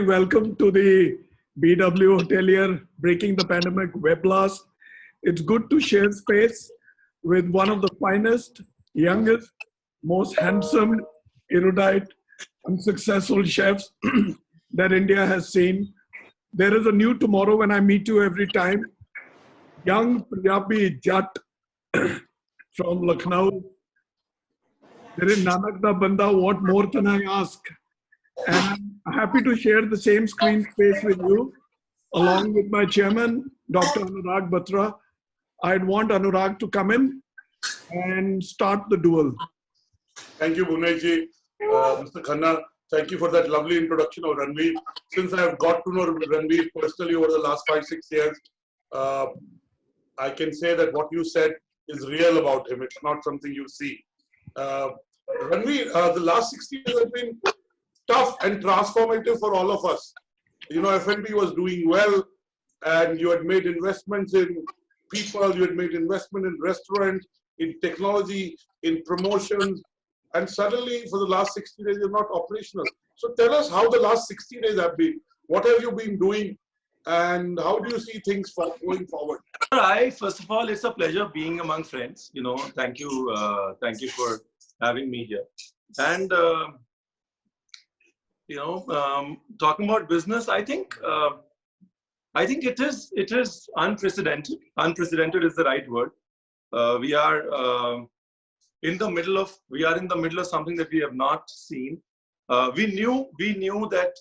Welcome to the BW Hotelier Breaking the Pandemic Webblast. It's good to share space with one of the finest, youngest, most handsome, erudite, and successful chefs that India has seen. There is a new tomorrow when I meet you every time. Young Punjabi Jat from Lucknow. There is Nanak da Banda. What more can I ask? And I'm happy to share the same screen space with you, along with my chairman, Dr. Anurag Batra. I'd want Anurag to come in and start the duel. Thank you, Bhunesh. Mr. Khanna, thank you for that lovely introduction of Ranveer. Since I have got to know Ranveer personally over the last 5-6 years, I can say that what you said is real about him. It's not something you see. Ranveer, the last 60 years have been tough and transformative for all of us. You know, F&B was doing well, and you had made investments in people, you had made investment in restaurants, in technology, in promotions, and suddenly for the last 60 days you're not operational. So tell us how the last 60 days have been. What have you been doing, and how do you see things going forward? First of all, it's a pleasure being among friends. You know, thank you for having me here. And talking about business, I think it is unprecedented. Unprecedented is the right word. We are in the middle of something that we have not seen. We knew that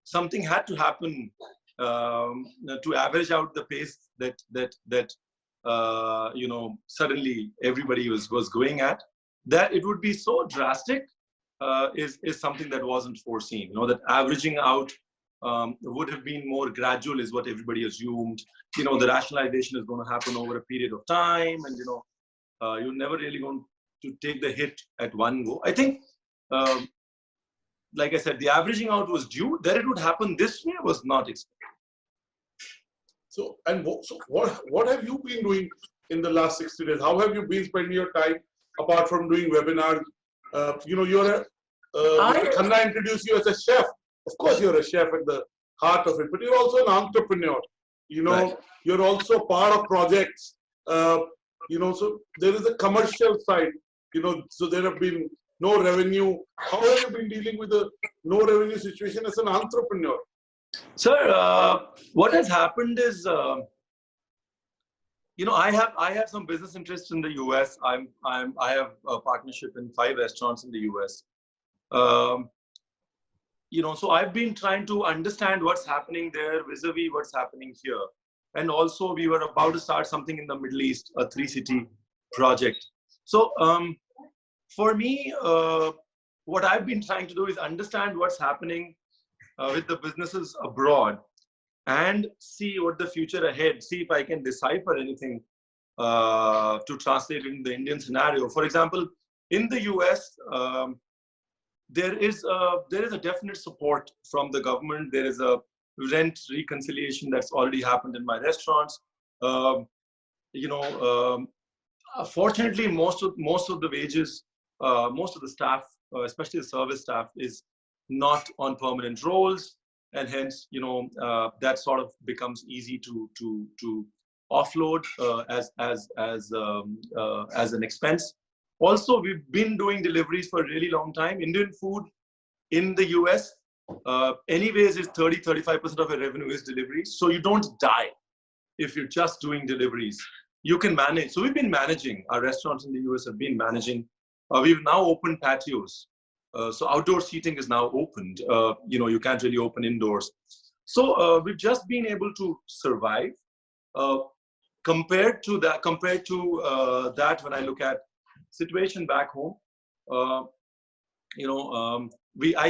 something had to happen to average out the pace that suddenly everybody was going at. That it would be so drastic is something that wasn't foreseen. You know, that averaging out would have been more gradual is what everybody assumed. You know, the rationalization is going to happen over a period of time, and you're never really going to take the hit at one go. I think, like I said, the averaging out was due. That it would happen this way was not expected. So what have you been doing in the last 60 days? How have you been spending your time apart from doing webinars? You're Khanna introduced you as a chef. Of course, you're a chef at the heart of it, but you're also an entrepreneur. You know, right. You're also part of projects. So there is a commercial side. So there have been no revenue. How have you been dealing with the no revenue situation as an entrepreneur? Sir, what has happened is, I have some business interests in the US. I have a partnership in 5 restaurants in the US. So I've been trying to understand what's happening there vis-a-vis what's happening here. And also we were about to start something in the Middle East, a 3-city project. So for me, what I've been trying to do is understand what's happening with the businesses abroad and see what the future ahead, see if I can decipher anything to translate in the Indian scenario. For example, in the US, there is a definite support from the government. There is a rent reconciliation that's already happened in my restaurants. Fortunately, most of the wages, most of the staff, especially the service staff, is not on permanent roles, and hence that sort of becomes easy to offload as an expense. Also, we've been doing deliveries for a really long time. Indian food in the US, anyways, is 30-35% of your revenue is deliveries. So you don't die if you're just doing deliveries. You can manage. So we've been managing. Our restaurants in the US have been managing. We've now opened patios. So outdoor seating is now opened. You can't really open indoors. So we've just been able to survive. Compared to that, when I look at situation back home, I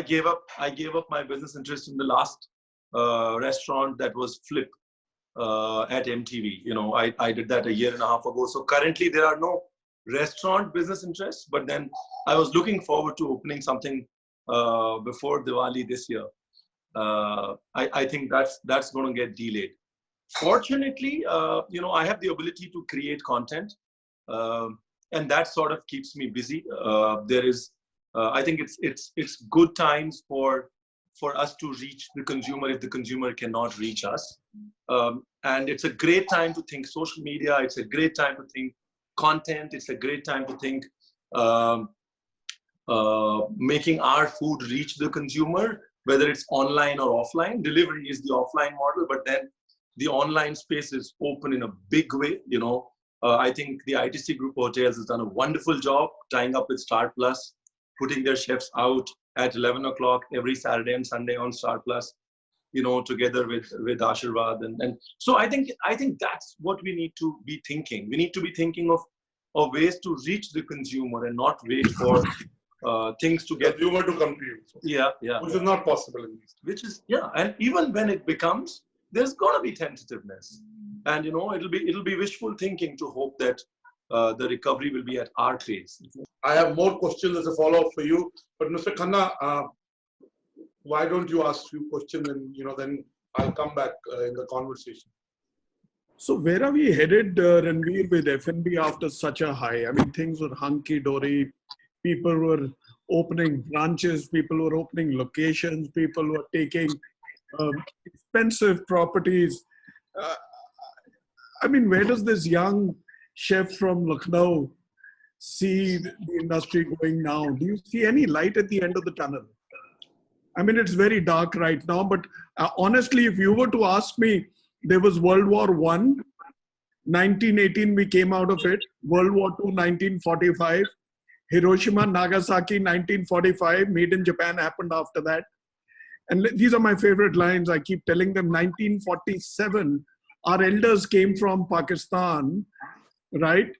gave up my business interest in the last restaurant that was Flip at MTV. I did that a year and a half ago. So currently there are no restaurant business interests, but then I was looking forward to opening something before Diwali this year. I think that's going to get delayed. Fortunately, I have the ability to create content, and that sort of keeps me busy. I think it's good times for for us to reach the consumer if the consumer cannot reach us. And it's a great time to think social media. It's a great time to think content. It's a great time to think making our food reach the consumer, whether it's online or offline. Delivery is the offline model, but then the online space is open in a big way. I think the ITC Group Hotels has done a wonderful job tying up with Star Plus, putting their chefs out at 11 o'clock every Saturday and Sunday on Star Plus, together with Ashirvad. And so I think that's what we need to be thinking. We need to be thinking of ways to reach the consumer and not wait for things to get consumer to come to you. Yeah. Which is not possible in these. Which is, and even when it becomes, there's gonna be tentativeness. And it'll be wishful thinking to hope that the recovery will be at our pace. I have more questions as a follow-up for you, but Mr. Khanna, why don't you ask few questions and then I'll come back in the conversation. So where are we headed, Ranveer, with F&B after such a high? I mean, things were hunky-dory. People were opening branches. People were opening locations. People were taking expensive properties. I mean, where does this young chef from Lucknow see the industry going now? Do you see any light at the end of the tunnel? I mean, it's very dark right now, but honestly, if you were to ask me, there was World War I, 1918, we came out of it. World War II, 1945. Hiroshima, Nagasaki, 1945. Made in Japan happened after that. And these are my favorite lines. I keep telling them, 1947, our elders came from Pakistan, right?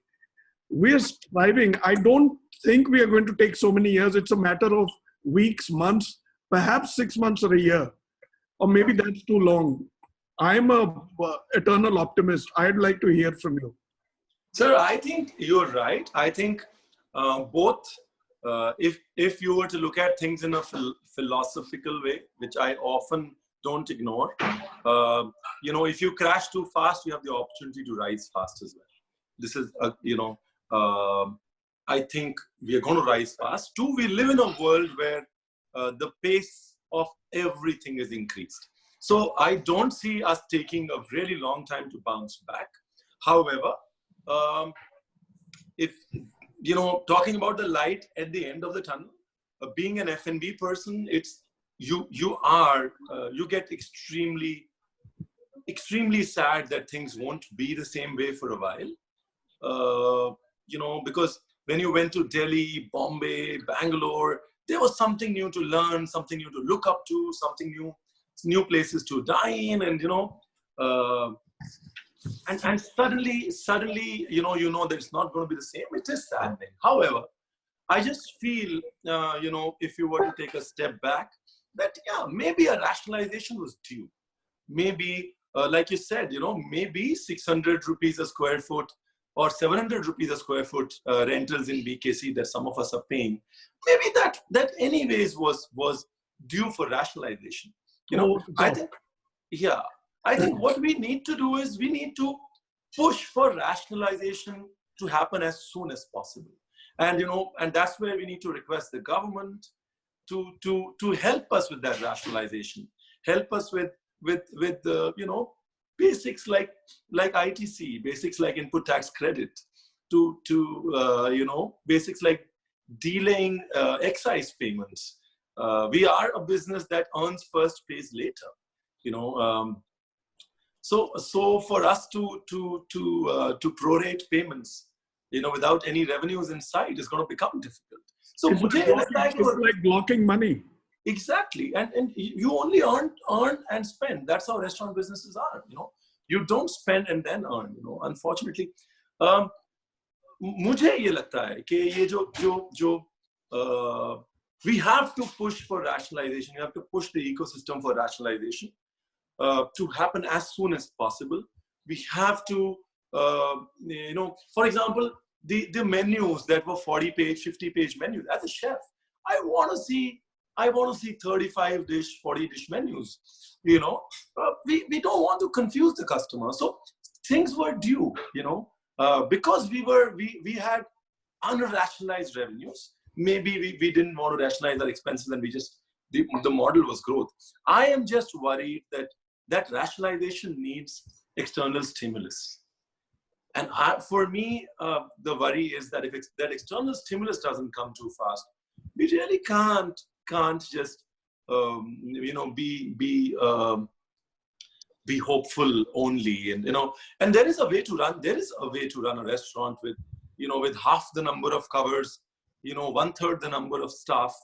We are striving. I don't think we are going to take so many years. It's a matter of weeks, months, perhaps 6 months or a year. Or maybe that's too long. I'm a eternal optimist. I'd like to hear from you. Sir, I think you're right. I think both, if you were to look at things in a philosophical way, which I often don't ignore, if you crash too fast, you have the opportunity to rise fast as well. This is, I think we are going to rise fast. Two, we live in a world where the pace of everything is increased. So I don't see us taking a really long time to bounce back. However, if, talking about the light at the end of the tunnel, being an F&B person, it's, you get extremely sad that things won't be the same way for a while. Because when you went to Delhi, Bombay, Bangalore, there was something new to learn, something new to look up to, something new places to dine, and and suddenly that it's not going to be the same. It is saddening. However, I just feel if you were to take a step back, that maybe a rationalization was due. Maybe like you said, maybe 600 rupees a square foot or 700 rupees a square foot rentals in BKC that some of us are paying, maybe that anyways was due for rationalization. I think what we need to do is we need to push for rationalization to happen as soon as possible. And, and that's where we need to request the government to help us with that rationalization, help us with basics like ITC, basics like input tax credit, basics like delaying excise payments. We are a business that earns first, pays later. So for us to prorate payments, without any revenues in sight, is going to become difficult. So it's like blocking money. Exactly, and you only earn and spend. That's how restaurant businesses are. You don't spend and then earn. Unfortunately, मुझे ये लगता है कि ये जो we have to push for rationalization. We have to push the ecosystem for rationalization to happen as soon as possible. We have to, for example, the menus that were 40-page, 50-page menus. As a chef, I want to see 35-dish, 40-dish menus. We don't want to confuse the customer. So things were due. Because we had unrationalized revenues. Maybe we didn't want to rationalize our expenses and we just the model was growth. I am just worried that rationalization needs external stimulus. And for me, the worry is that if that external stimulus doesn't come too fast, we really can't just be hopeful only. And there is a way to run a restaurant with half the number of covers, 1/3 the number of staff.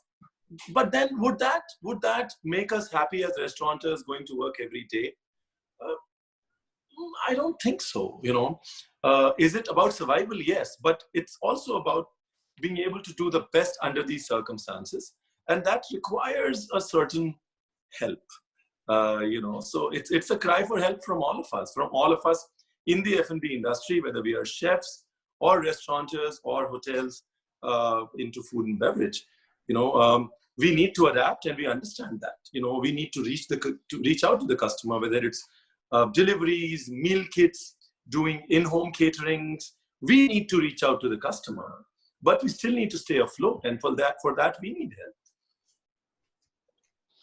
But then would that make us happy as restaurateurs going to work every day? I don't think so. Is it about survival? Yes, but it's also about being able to do the best under these circumstances, and that requires a certain help. So it's a cry for help from all of us in the F&B industry, whether we are chefs or restaurateurs or hotels into food and beverage. We need to adapt, and we understand that. We need to reach out to the customer, whether it's deliveries, meal kits, doing in-home caterings. We need to reach out to the customer, but we still need to stay afloat, and for that we need help.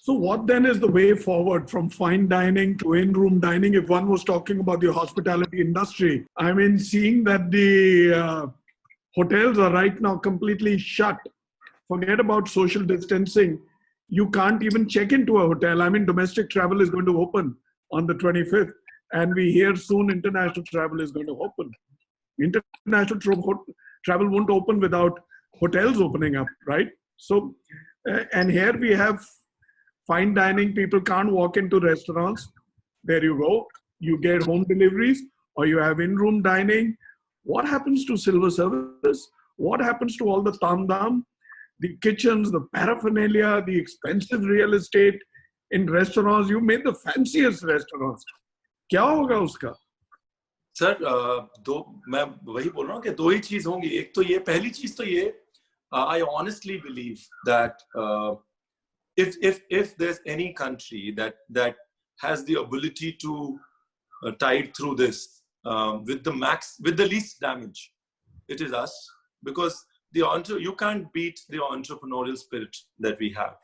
So what then is the way forward from fine dining to in-room dining? If one was talking about the hospitality industry, I mean, seeing that the hotels are right now completely shut, forget about social distancing. You can't even check into a hotel. I mean, domestic travel is going to open on the 25th, and we hear soon international travel is going to open. International travel won't open without hotels opening up, right? So, and here we have fine dining. People can't walk into restaurants. There you go. You get home deliveries, or you have in-room dining. What happens to silver service? What happens to all the tamdam, the kitchens, the paraphernalia, the expensive real estate in restaurants? You made the fanciest restaurants. क्या होगा उसका? Sir मैं वही बोल रहा हूँ कि दो ही चीज होंगी. एक तो ये, पहली चीज तो ये, I honestly believe that if there's any country that has the ability to tide through this with the least damage, it is us, because you can't beat the entrepreneurial spirit that we have.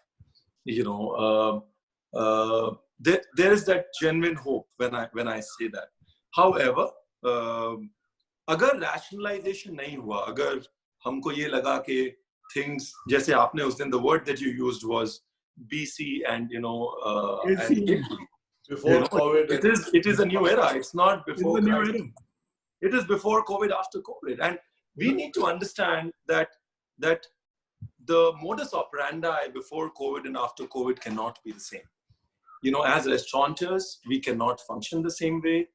There is that genuine hope when I say that. However, अगर rationalization नहीं हुआ, अगर हमको ये लगा कि things, जैसे आपने उस दिन, the word that you used was BC and before COVID. It is a new era. It's not before COVID. It is before COVID, after COVID, and we need to understand that the modus operandi before COVID and after COVID cannot be the same. As restaurateurs, we cannot function the same way.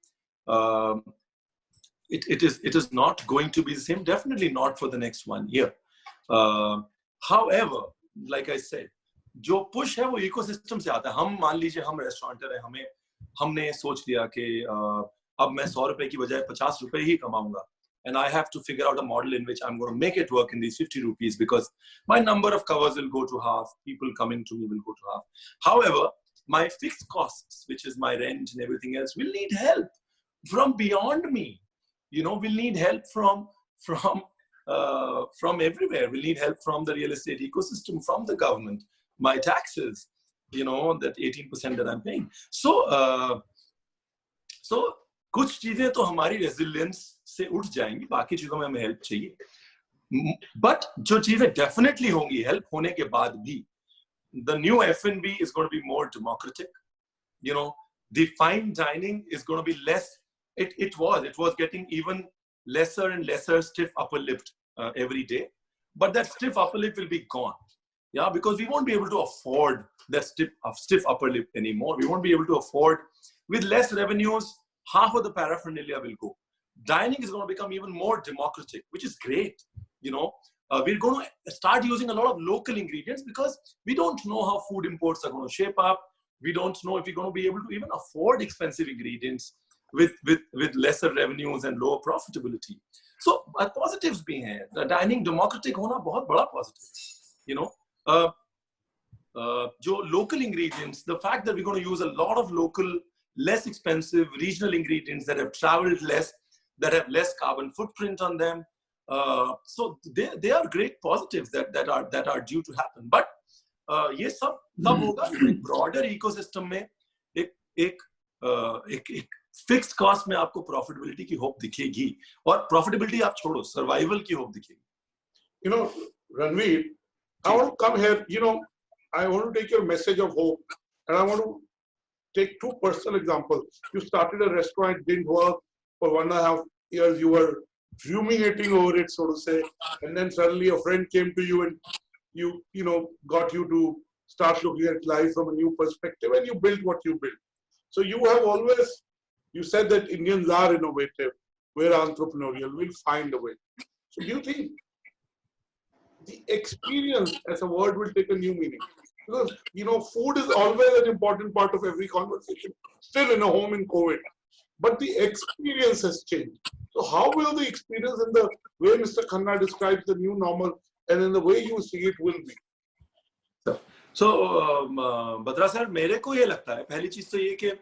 It is not going to be the same. Definitely not for the next 1 year. However, like I said, जो push है वो ecosystem से आता है. हम मान लीजिए हम restaurateur हैं, हमने सोच लिया कि अब मैं 100 रुपए की बजाय 50 रुपए ही कमाऊंगा. And I have to figure out a model in which I'm going to make it work in these 50 rupees, because my number of covers will go to half. People coming to me will go to half. However, my fixed costs, which is my rent and everything else, will need help from beyond me. We'll need help from everywhere. We'll need help from the real estate ecosystem, from the government, my taxes, that 18% that I'm paying. So कुछ चीजें तो हमारी resilience से उठ जाएंगी, बाकी चीजों में हमें help चाहिए. But जो चीजें definitely होंगी help होने के बाद भी, the new F&B is going to be more democratic. The fine dining is going to be less. It was getting even lesser and lesser stiff upper lip every day. But that stiff upper lip will be gone. Yeah, because we won't be able to afford that stiff upper lip anymore. We won't be able to afford, with less revenues, half of the paraphernalia will go. Dining is going to become even more democratic, which is great. We're going to start using a lot of local ingredients, because we don't know how food imports are going to shape up. We don't know if we're going to be able to even afford expensive ingredients with lesser revenues and lower profitability. So positives भी हैं. The dining democratic होना बहुत बड़ा positive. जो local ingredients, the fact that we're going to use a lot of local, less expensive regional ingredients that have traveled less, that have less carbon footprint on them. So they are great positives that are due to happen. But ये सब तब होगा एक broader ecosystem में एक fixed cost में आपको profitability की होप दिखेगी, और प्रॉफिटेबिलिटी आप छोड़ो, सर्वाइवल की होप दिखेगी. You know, Ranveer, I want to come here, you know, I want to take your message of hope, and I want to take two personal examples. You started a restaurant, didn't work for 1.5 years, you were ruminating over it, so to say, and then suddenly a friend came to you and you know, got you to start looking at life from a new perspective, and you built what you built. So you have always, you said that Indians are innovative, we're entrepreneurial, we'll find a way. So do you think the experience as a word will take a new meaning? Because, you know, food is always an important part of every conversation, still in a home in COVID. But the experience has changed. So how will the experience in the way Mr. Khanna describes the new normal and in the way you see it will be? So, Batra sir, मेरे को ये लगता है, पहली चीज तो ये कि,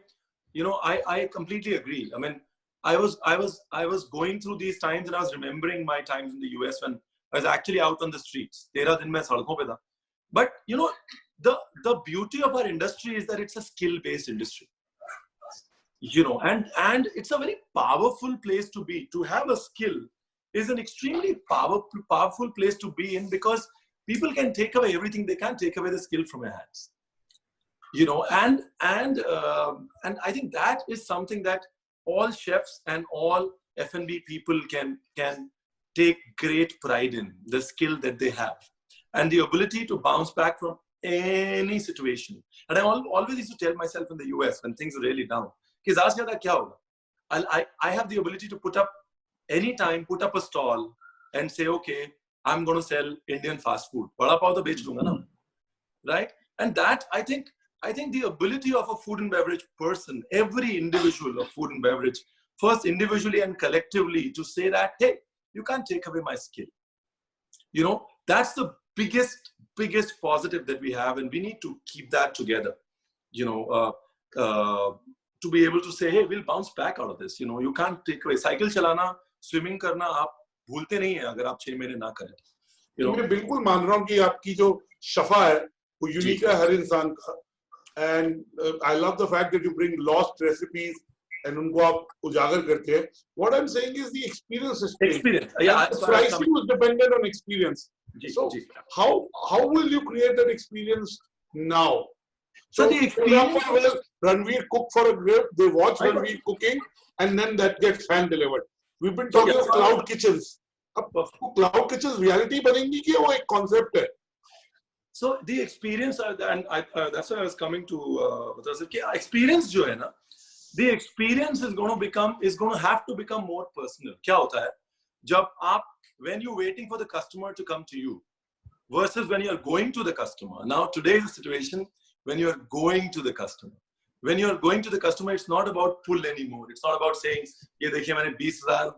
you know, I completely agree. I mean, I was going through these times, and I was remembering my times in the US when I was actually out on the streets. 13 दिन मैं सड़कों पे था. But you know, the beauty of our industry is that it's a skill-based industry. You know, and it's a very powerful place to be. To have a skill is an extremely powerful place to be in, because people can take away everything. They can't take away the skill from your hands. You know, and I think that is something that all chefs and all F&B people can take great pride in, the skill that they have and the ability to bounce back from any situation. And I always used to tell myself in the US when things are really down, I have the ability to put up a stall and say, okay, I'm going to sell Indian fast food. Vada pav to bech dunga na. Right? And that, I think the ability of a food and beverage person, every individual of food and beverage, first individually and collectively, to say that, hey, you can't take away my skill. You know, that's the biggest positive that we have, and we need to keep that together. You know, to be able to say, hey, we'll bounce back out of this. You know, you can't take away. Cycle chalana, swimming karna, aap bhoolte nahi hai agar aap 6 mahine na kare. You know, मैं बिल्कुल मान रहा हूँ कि आपकी जो शफा है वो यूनिक है हर इंसान का. And I love the fact that you bring lost recipes and उनको आप उजागर करते हैं. What I'm saying is the experience is changed. Experience. Yeah, pricing was dependent on experience. So how will you create that experience now? So the experience, Ranveer cook for a grip, they watch Ranveer cooking, and then that gets hand delivered. We've been talking of cloud kitchens. Cloud kitchens reality बनेंगी कि वो एक concept है? So the experience, and that's why I was coming to experience जो है ना, the experience is going to have to become more personal. क्या होता है? जब आप, when you're waiting for the customer to come to you versus when you're going to the customer. Now today is the situation when you're going to the customer. When you're going to the customer, it's not about pull anymore. It's not about saying, ये देखिए मैंने 20,000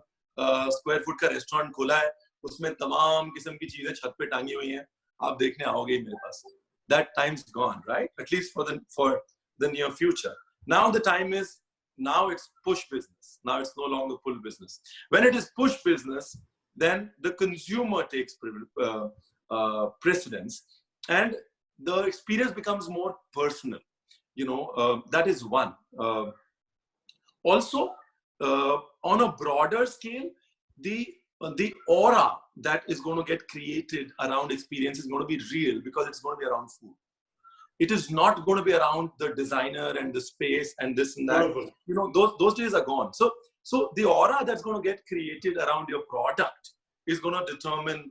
square foot का restaurant खोला है, उसमें तमाम किस्म की चीजें छत पे टांगी हुई हैं, आप देखने आओगे मेरे पास. That time's gone, right? At least for the near future. Now the time is, now it's push business. Now it's no longer pull business. When it is push business, then the consumer takes precedence, and the experience becomes more personal. You know, that is one. Also, on a broader scale, the aura that is going to get created around experience is going to be real, because it's going to be around food. It is not going to be around the designer and the space and this and that. Wonderful. You know, those days are gone. So the aura that's going to get created around your product is going to determine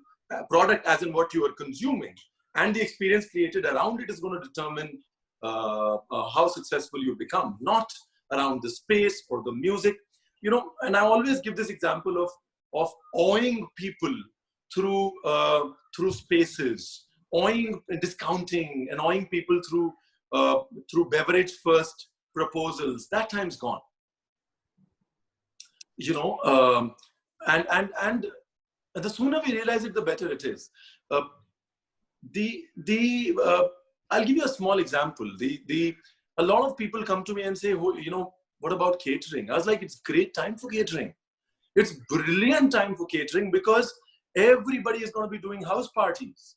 product as in what you are consuming, and the experience created around it is going to determine how successful you become, not around the space or the music. You know, and I always give this example of awing people through spaces, discounting and awing people through beverage first proposals. That time's gone. You know, and the sooner we realize it, the better it is. I'll give you a small example. A lot of people come to me and say, oh, you know, what about catering? I was like, it's great time for catering. It's brilliant time for catering, because everybody is going to be doing house parties.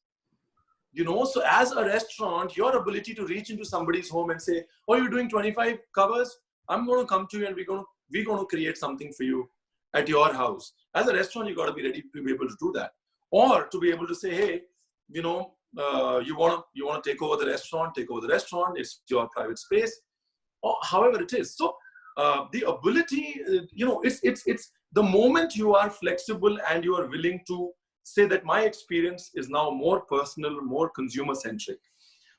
you know, so as a restaurant, your ability to reach into somebody's home and say, oh, you're doing 25 covers, I'm going to come to you and we're going to create something for you at your house. As a restaurant, you got to be ready to be able to do that, or to be able to say, hey, you know, you want to take over the restaurant, it's your private space, or however it is. So the ability, you know, it's the moment you are flexible and you are willing to say that my experience is now more personal, more consumer centric.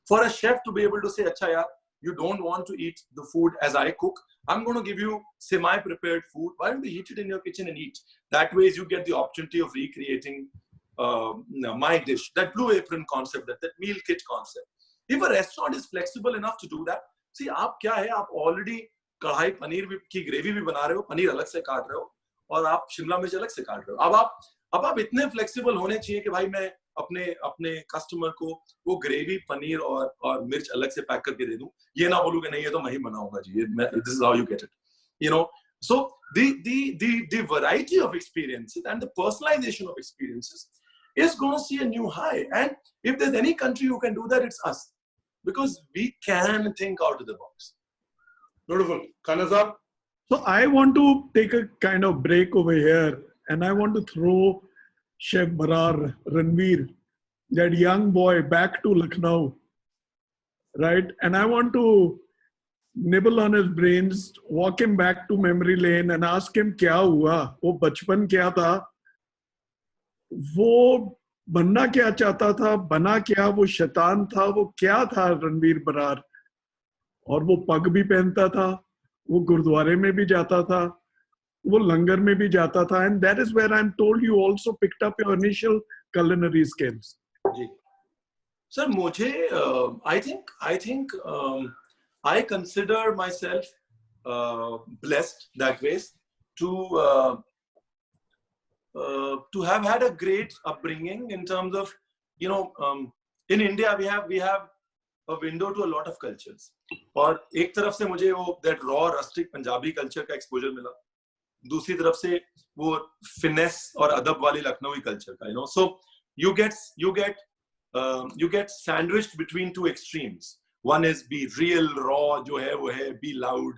For a chef to be able to say, acha yaar, you don't want to eat the food as I cook, I'm going to give you semi-prepared food. Why don't you heat it in your kitchen and eat? That way you get the opportunity of recreating my dish, that blue apron concept, that meal kit concept. If a restaurant is flexible enough to do that, see, आप क्या है, आप already कढ़ाई पनीर की gravy भी बना रहे हो, पनीर अलग से काट रहे हो, और आप शिमला मिर्च अलग से काट रहे हो. अब आप इतने फ्लेक्सिबल होने चाहिए कि भाई मैं अपने कस्टमर को वो ग्रेवी पनीर और मिर्च अलग से पैक करके दे दूं, ये ना बोलूं कि नहीं ये तो मैं ही बनाऊंगा जी, this is how you get it, you know. So the variety of experiences and the personalization of experiences is going to see a new high. And if there's any country who can do that, it's us, because we can think out of the box. Beautiful. Khanna Saab? So I want to take a kind of break over here, and I want to throw Chef Barar, Ranveer, that young boy, back to Lucknow, right? And I want to nibble on his brains, walk him back to memory lane and ask him क्या हुआ, वो बचपन क्या था, वो बनना क्या चाहता था, बना क्या, वो शैतान था, वो क्या था रणवीर बरार. और वो पग भी पहनता था, वो गुरुद्वारे में भी जाता था, वो लंगर में भी जाता था. And that is where I'm told you also picked up your initial culinary skills. जी सर, मुझे I think I consider myself blessed that way to have had a great upbringing in terms of, you know, in India we have a window to a lot of cultures. और एक तरफ से मुझे वो that raw rustic Punjabi culture का exposure मिला, दूसरी तरफ से वो finesse और अदब वाली लखनवी culture का, you know. So you get sandwiched between two extremes. One is be real raw, जो है वो है, be loud,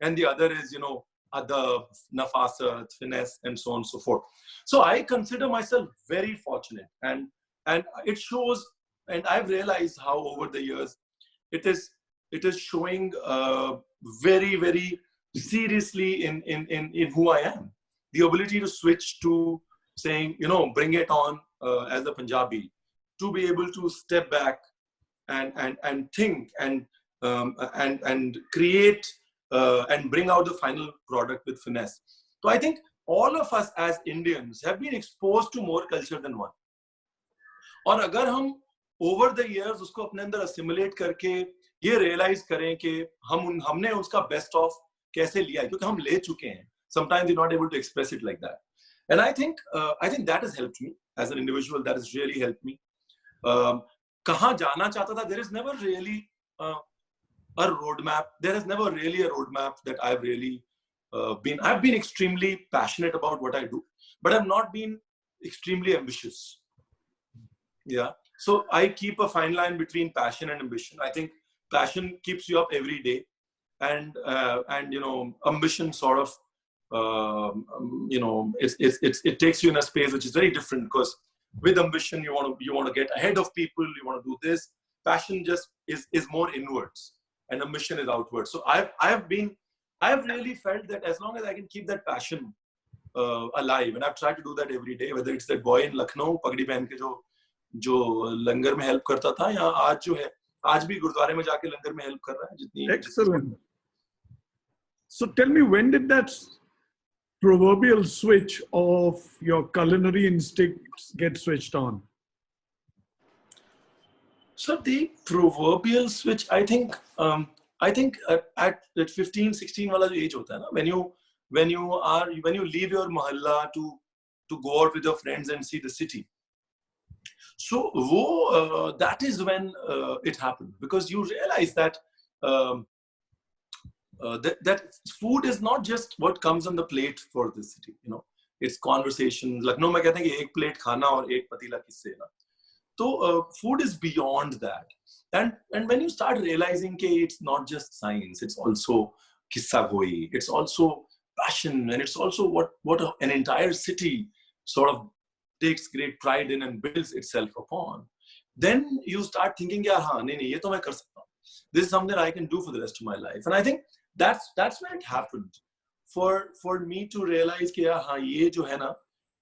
and the other is, you know, adab, nafasat, finesse, and so on and so forth. So I consider myself very fortunate, and it shows, and I've realized how over the years it is showing very, very seriously in who I am. The ability to switch to saying, you know, bring it on as a Punjabi, to be able to step back and think and create and bring out the final product with finesse. So I think all of us as Indians have been exposed to more culture than one. और अगर हम over the years उसको अपने अंदर assimilate करके ये realize करें कि हमने उसका best of कैसे लिया है, क्योंकि हम ले चुके हैं. Sometimes you're not able to express it like that. And I think that has helped me as an individual. That has really helped me. कहाँ जाना चाहता था, there is never really a roadmap. There is never really a roadmap that I've really I've been extremely passionate about what I do, but I've not been extremely ambitious. Yeah. So I keep a fine line between passion and ambition. I think passion keeps you up every day, and you know, ambition sort of you know, it takes you in a space which is very different, because with ambition you want to get ahead of people, you want to do this. Passion just is more inwards, and ambition is outwards. So I've really felt that as long as I can keep that passion alive, and I've tried to do that every day, whether it's that boy in Lucknow पगड़ी पहन के जो लंगर में help करता था, या आज जो है, आज भी गुरुद्वारे में जाके लंगर में help कर रहा है जितनी. Excellent. So tell me, when did that proverbial switch of your culinary instincts get switched on? So the proverbial switch, I think at 15, 16 वाला जो age होता है ना, when you leave your mahalla to go out with your friends and see the city. So that is when it happened, because you realize that that food is not just what comes on the plate for the city, you know. It's conversations. Lucknow में कहते हैं कि एक plate खाना और एक पतीला किस्से ना. So food is beyond that. And when you start realizing that it's not just science, it's also kissa goi, it's also passion, and it's also what an entire city sort of takes great pride in and builds itself upon. Then you start thinking, yeah, nahi, nahi, ye to main kar sakta hu. This is something I can do for the rest of my life. And I think that's where it happened. For me to realize कि यार हाँ ये जो है ना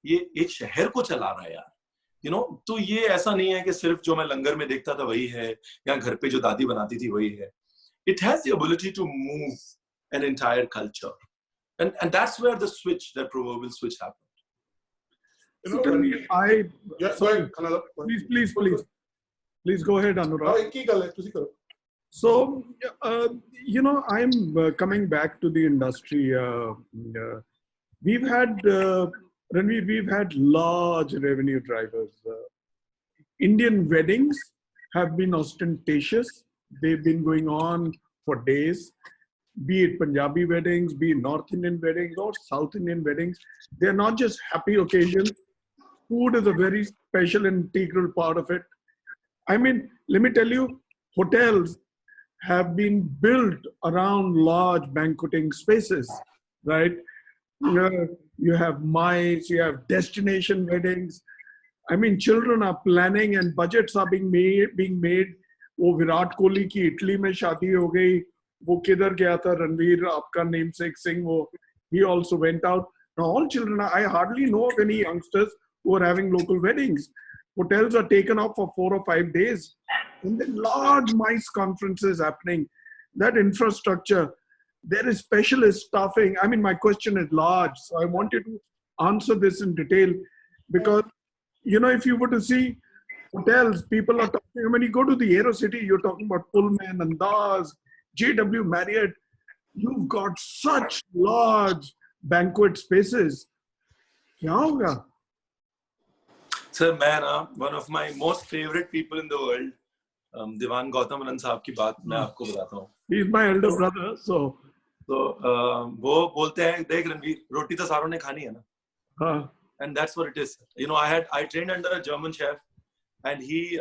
ये एक शहर को चला रहा है यार, you know, तो ये ऐसा नहीं है कि सिर्फ जो मैं लंगर में देखता था वही है या घर पे जो दादी बनाती थी वही है. It has the ability to move an entire culture, and that's where the switch, that proverbial switch, happened. You know, Go ahead. Please go ahead, Anurag. So, you know, I'm coming back to the industry. We've had, Ranveer, we've had large revenue drivers. Indian weddings have been ostentatious. They've been going on for days, be it Punjabi weddings, be it North Indian weddings or South Indian weddings. They're not just happy occasions. Food is a very special and integral part of it. I mean, let me tell you, hotels have been built around large banqueting spaces, right? You have MICE, you have destination weddings. I mean, children are planning and budgets are being made. वो विराट कोहली की Italy में शादी हो गई, वो किधर गया था रणवीर, आपका namesake Singh, वो he also went out. Now all children, I hardly know of any youngsters who are having local weddings. Hotels are taken up for 4 or 5 days. And then large MICE conferences happening. That infrastructure, there is specialist staffing. I mean, my question is large. So I want you to answer this in detail. Because, you know, if you were to see hotels, people are talking, when you go to the AeroCity, you're talking about Pullman, Andaz, JW Marriott. You've got such large banquet spaces. Kya hoga? Sir, man, one of my most favorite people in the world, Diwan Gautam Anand साहब की बात मैं आपको बताता हूँ. He's my elder brother, so. So वो बोलते हैं, देख रणवीर, रोटी तो सारों ने खानी है ना. And that's what it is. You know, I trained under a German chef, and he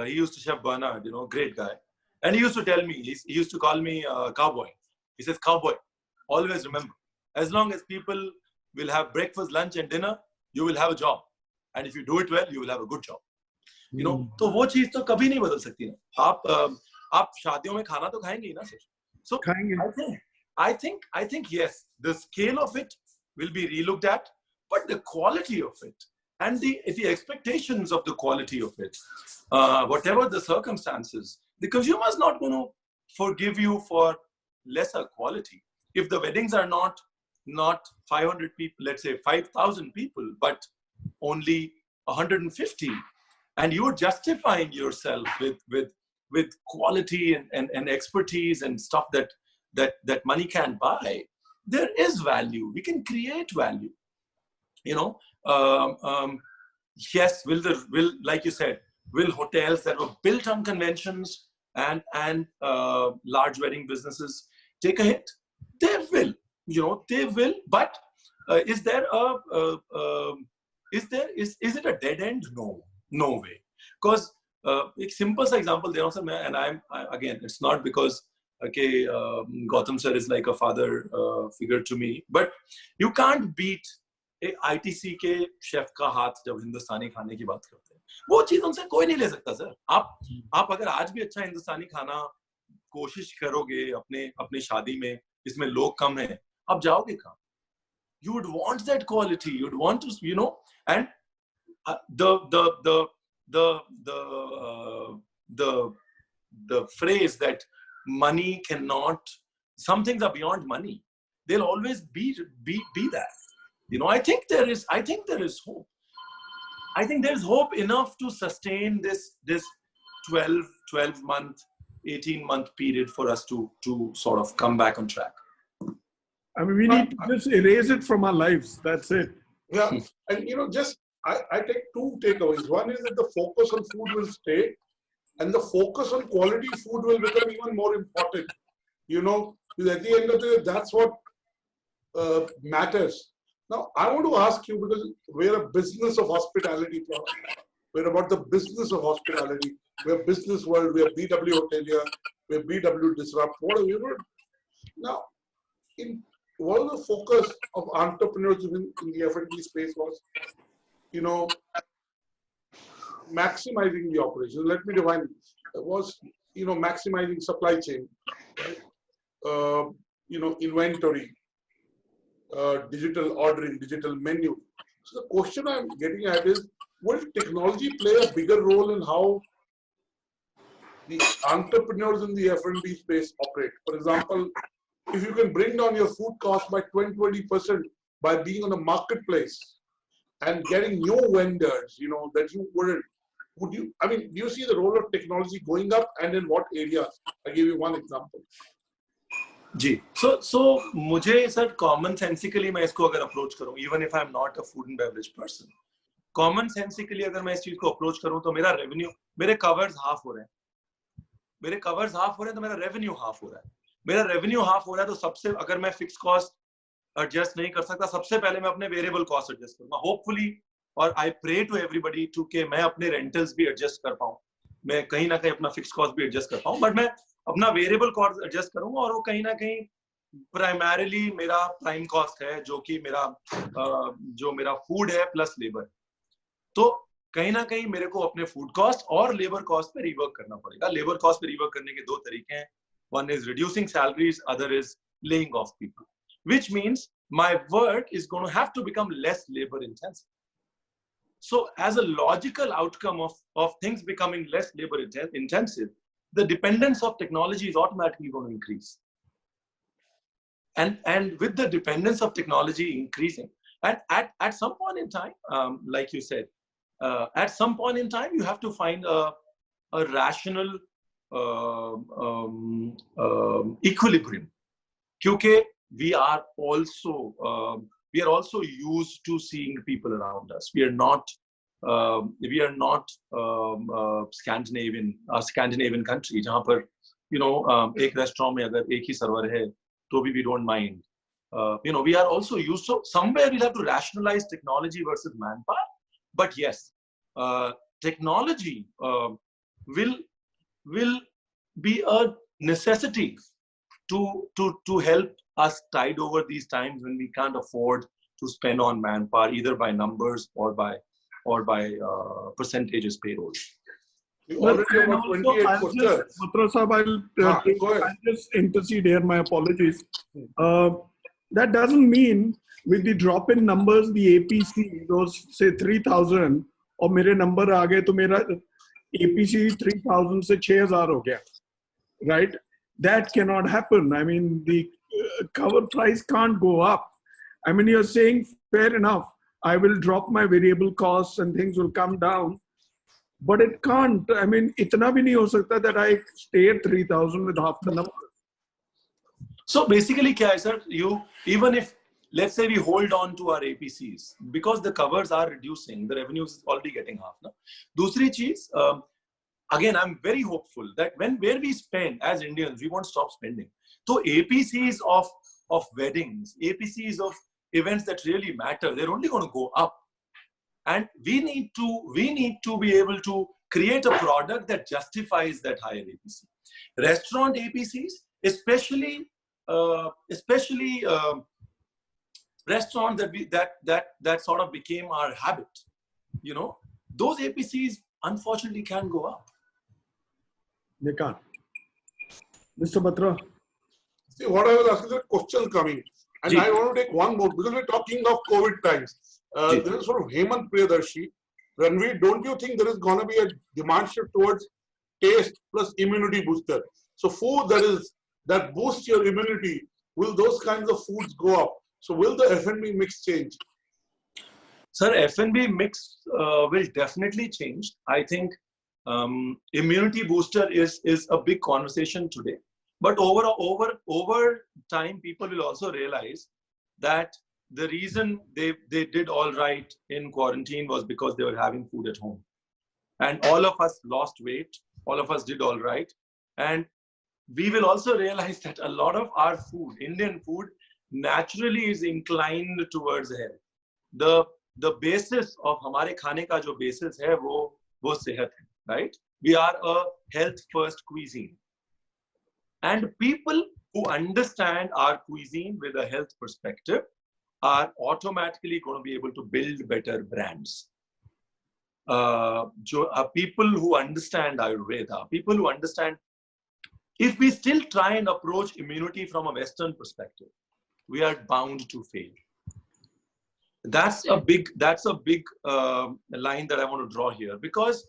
used to chef Bernard, you know, great guy. And he used to tell me, he used to call me cowboy. He says, cowboy, always remember, as long as people will have breakfast, lunch and dinner, you will have a job. And if you do it well, you will have a good job. You know, तो वो चीज तो कभी नहीं बदल सकती ना. आप शादियों में खाना तो खाएंगे ही ना sir. So I think yes, the scale of it will be relooked at, but the quality of it and the expectations of the quality of it, whatever the circumstances, the consumer is not going to forgive you for lesser quality. If the weddings are not 500 people, let's say 5,000 people, but only 150, and you're justifying yourself with quality and expertise and stuff that money can't buy, there is value. We can create value. You know, yes, like you said, will hotels that were built on conventions and large wedding businesses take a hit? They will. You know, they will. But is there is it a dead end? No way. Because a simple example there also, and again, it's not because Gautam sir is like a father figure to me, but you can't beat ITC के chef का हाथ जब हिंदुस्तानी खाने की बात करते हैं. वो चीज उनसे कोई नहीं ले सकता सर. आप अगर आज भी अच्छा हिंदुस्तानी खाना कोशिश करोगे अपने शादी में, इसमें लोग कम हैं, आप जाओगे कहाँ? You would want that quality. You'd want to, you know, and the phrase that money cannot, some things are beyond money. They'll always be that. You know, I think there is hope. I think there's hope enough to sustain this 12-month, 18-month period for us to sort of come back on track. I mean, we need to just erase it from our lives. That's it. Yeah. And, you know, just I take two takeaways. One is that the focus on food will stay, and the focus on quality food will become even more important. You know, because at the end of the day, that's what matters. Now, I want to ask you, because we're a business of hospitality. We're about the business of hospitality. We're Business World. We're BW Hotelier. We're BW Disrupt. What are we? Now, one of the focus of entrepreneurs in the F&B space was, maximizing the operation. Let me define it. It was, maximizing supply chain, right? Inventory, digital ordering, digital menu. So the question I'm getting at is, will technology play a bigger role in how the entrepreneurs in the F&B space operate? For example, if you can bring down your food cost by 20% by being on a marketplace and getting new vendors, that you wouldn't, do you see the role of technology going up, and in what areas? I give you one example. जी, so मुझे sir common sensically मैं इसको अगर approach करूँ, even if I'm not a food and beverage person, common sensically अगर मैं इस चीज को approach करूँ तो मेरा revenue, मेरे covers half हो रहे हैं, तो मेरा revenue half हो रहा है, मेरा revenue half हो रहा है, तो सबसे अगर मैं fixed cost adjust नहीं कर सकता, सबसे पहले मैं अपने variable cost adjust करूँगा, hopefully, और I pray to everybody to कि मैं अपने rentals भी adjust कर पाऊँ, मैं कहीं ना कहीं अपना fixed cost भी adjust कर पाऊँ, but मैं अपना वेरिएबल कॉस्ट एडजस्ट करूंगा, और वो कहीं ना कहीं प्राइमरीली मेरा प्राइम कॉस्ट है, जो कि मेरा फूड है प्लस लेबर। तो कहीं ना कहीं मेरे को अपने फूड कॉस्ट और लेबर कॉस्ट पे रिवर्क करना पड़ेगा। लेबर कॉस्ट पे रिवर्क करने के दो तरीके हैं, one is reducing salaries, other is laying off people, which means my work is going to have to become less labour intensive. So as a logical outcome of things becoming less labor intensive, the dependence of technology is automatically going to increase. And with the dependence of technology increasing, at some point in time, like you said, at some point in time, you have to find a rational equilibrium. Because we are also used to seeing people around us. We are not Scandinavian country जहाँ पर एक restaurant में अगर एक ही server है तो भी we don't mind. We are also used, so somewhere we'll have to rationalize technology versus manpower. But yes, technology will be a necessity to help us tide over these times when we can't afford to spend on manpower, either by numbers or by percentages payroll. You already have 28 questions. Batra Sahab, I'll just intercede here. My apologies. That doesn't mean with the drop in numbers, the APC, those say 3,000, और मेरे number आ गए तो मेरा APC 3,000 से 6,000 हो गया, right? That cannot happen. I mean, the cover price can't go up. I mean, you're saying fair enough, I will drop my variable costs and things will come down, but it can't. I mean, itna bhi nahi ho sakta that I stay at 3,000 with half the number. So basically, kya hai, sir? Even if, let's say we hold on to our APCs, because the covers are reducing, the revenue is already getting half. No? Dusri cheez, again, I'm very hopeful that where we spend as Indians, we won't stop spending. So APCs of weddings, APCs of events that really matter, they're only going to go up. And we need to be able to create a product that justifies that higher APC. Restaurant APCs, especially restaurants that sort of became our habit, those APCs unfortunately can go up. They can't. Mr. Batra. See, what I was asking, the question coming. And I want to take one more, because we're talking of COVID times. There is sort of Hemant Priyadarshi. Ranveer, don't you think there is going to be a demand shift towards taste plus immunity booster? So food that boosts your immunity, will those kinds of foods go up? So will the F&B mix change? Sir, F&B mix will definitely change. I think immunity booster is a big conversation today. But over time, people will also realize that the reason they did all right in quarantine was because they were having food at home. And all of us lost weight. All of us did all right. And we will also realize that a lot of our food, Indian food, naturally is inclined towards health. The basis of हमारे खाने का जो basis है वो वो सेहत है, right? We are a health-first cuisine. And people who understand our cuisine with a health perspective are automatically going to be able to build better brands. People who understand Ayurveda, people who understand, if we still try and approach immunity from a Western perspective, we are bound to fail. That's a big line that I want to draw here, because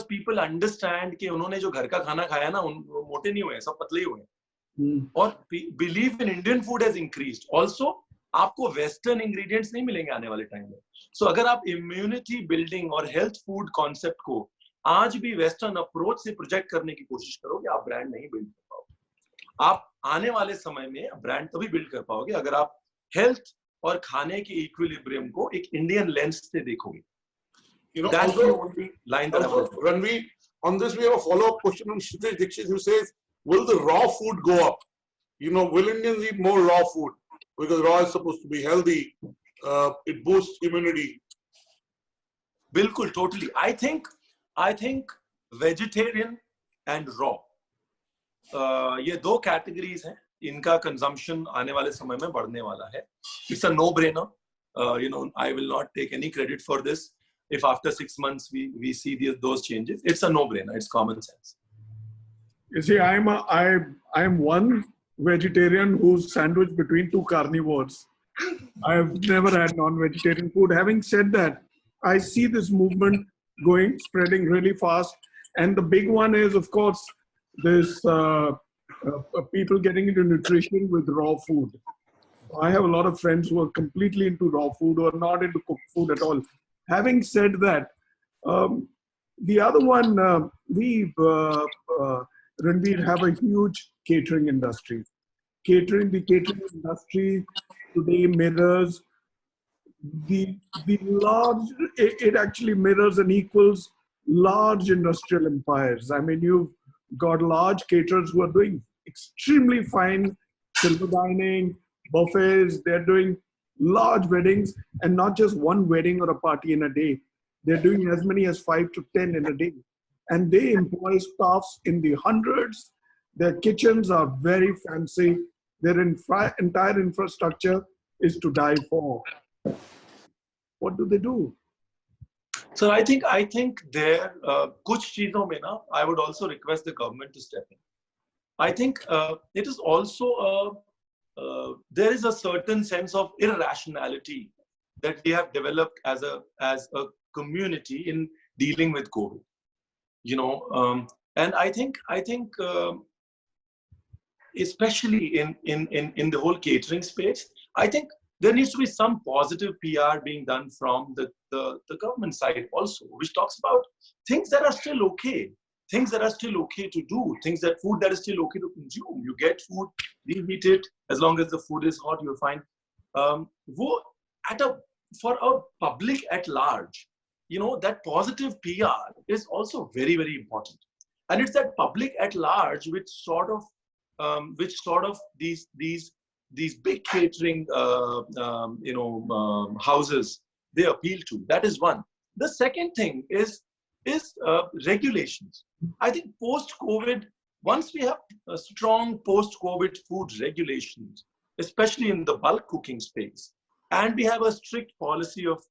people understand कि उन्होंने जो घर का खाना खाया ना, वो मोटे नहीं हुए, सब पतले हुए. और belief in Indian food has increased. Also, आपको Western ingredients नहीं मिलेंगे आने वाले टाइम में. So अगर आप immunity building और health food concept को आज भी Western approach से project करने की कोशिश करोगे, आप brand नहीं build कर पाओगे. आप आने वाले समय में brand तभी build कर पाओगे अगर आप health और खाने के equilibrium को एक Indian lens से देखोगे. You know, that's also, the only line that I want to. Ranveer, on this we have a follow-up question from Kshitij Dixit, who says, will the raw food go up? You know, will Indians eat more raw food? Because raw is supposed to be healthy. It boosts immunity. Bilkul, totally. I think vegetarian and raw. ये दो categories हैं. इनका consumption आने वाले समय में बढ़ने वाला है. It's a no-brainer. You know, I will not take any credit for this. If after 6 months we see those changes, it's a no-brainer. It's common sense. You see, I'm one vegetarian who's sandwiched between two carnivores. I've never had non-vegetarian food. Having said that, I see this movement spreading really fast. And the big one is, of course, this people getting into nutrition with raw food. I have a lot of friends who are completely into raw food or not into cooked food at all. Having said that, the other one, Ranveer, have a huge catering industry. The catering industry today mirrors the large, it actually mirrors and equals large industrial empires. I mean, you've got large caterers who are doing extremely fine silver dining, buffets, they're doing large weddings, and not just one wedding or a party in a day. They're doing as many as 5 to 10 in a day. And they employ staffs in the hundreds. Their kitchens are very fancy. Their entire infrastructure is to die for. What do they do? So I think there, kuch cheezon mein na, I would also request the government to step in. I think it is also there is a certain sense of irrationality that we have developed as a community in dealing with COVID. You know, and I think especially in the whole catering space, I think there needs to be some positive PR being done from the government side also, which talks about things that are still okay. Things that are still okay to do, food that is still okay to consume. You get food, reheat it, as long as the food is hot, you're fine. For a public at large, you know, that positive PR is also very, very important. And it's that public at large which sort of these big catering, houses, they appeal to. That is one. The second thing is regulations. I think post-COVID, once we have a strong post-COVID food regulations, especially in the bulk cooking space, and we have a strict policy of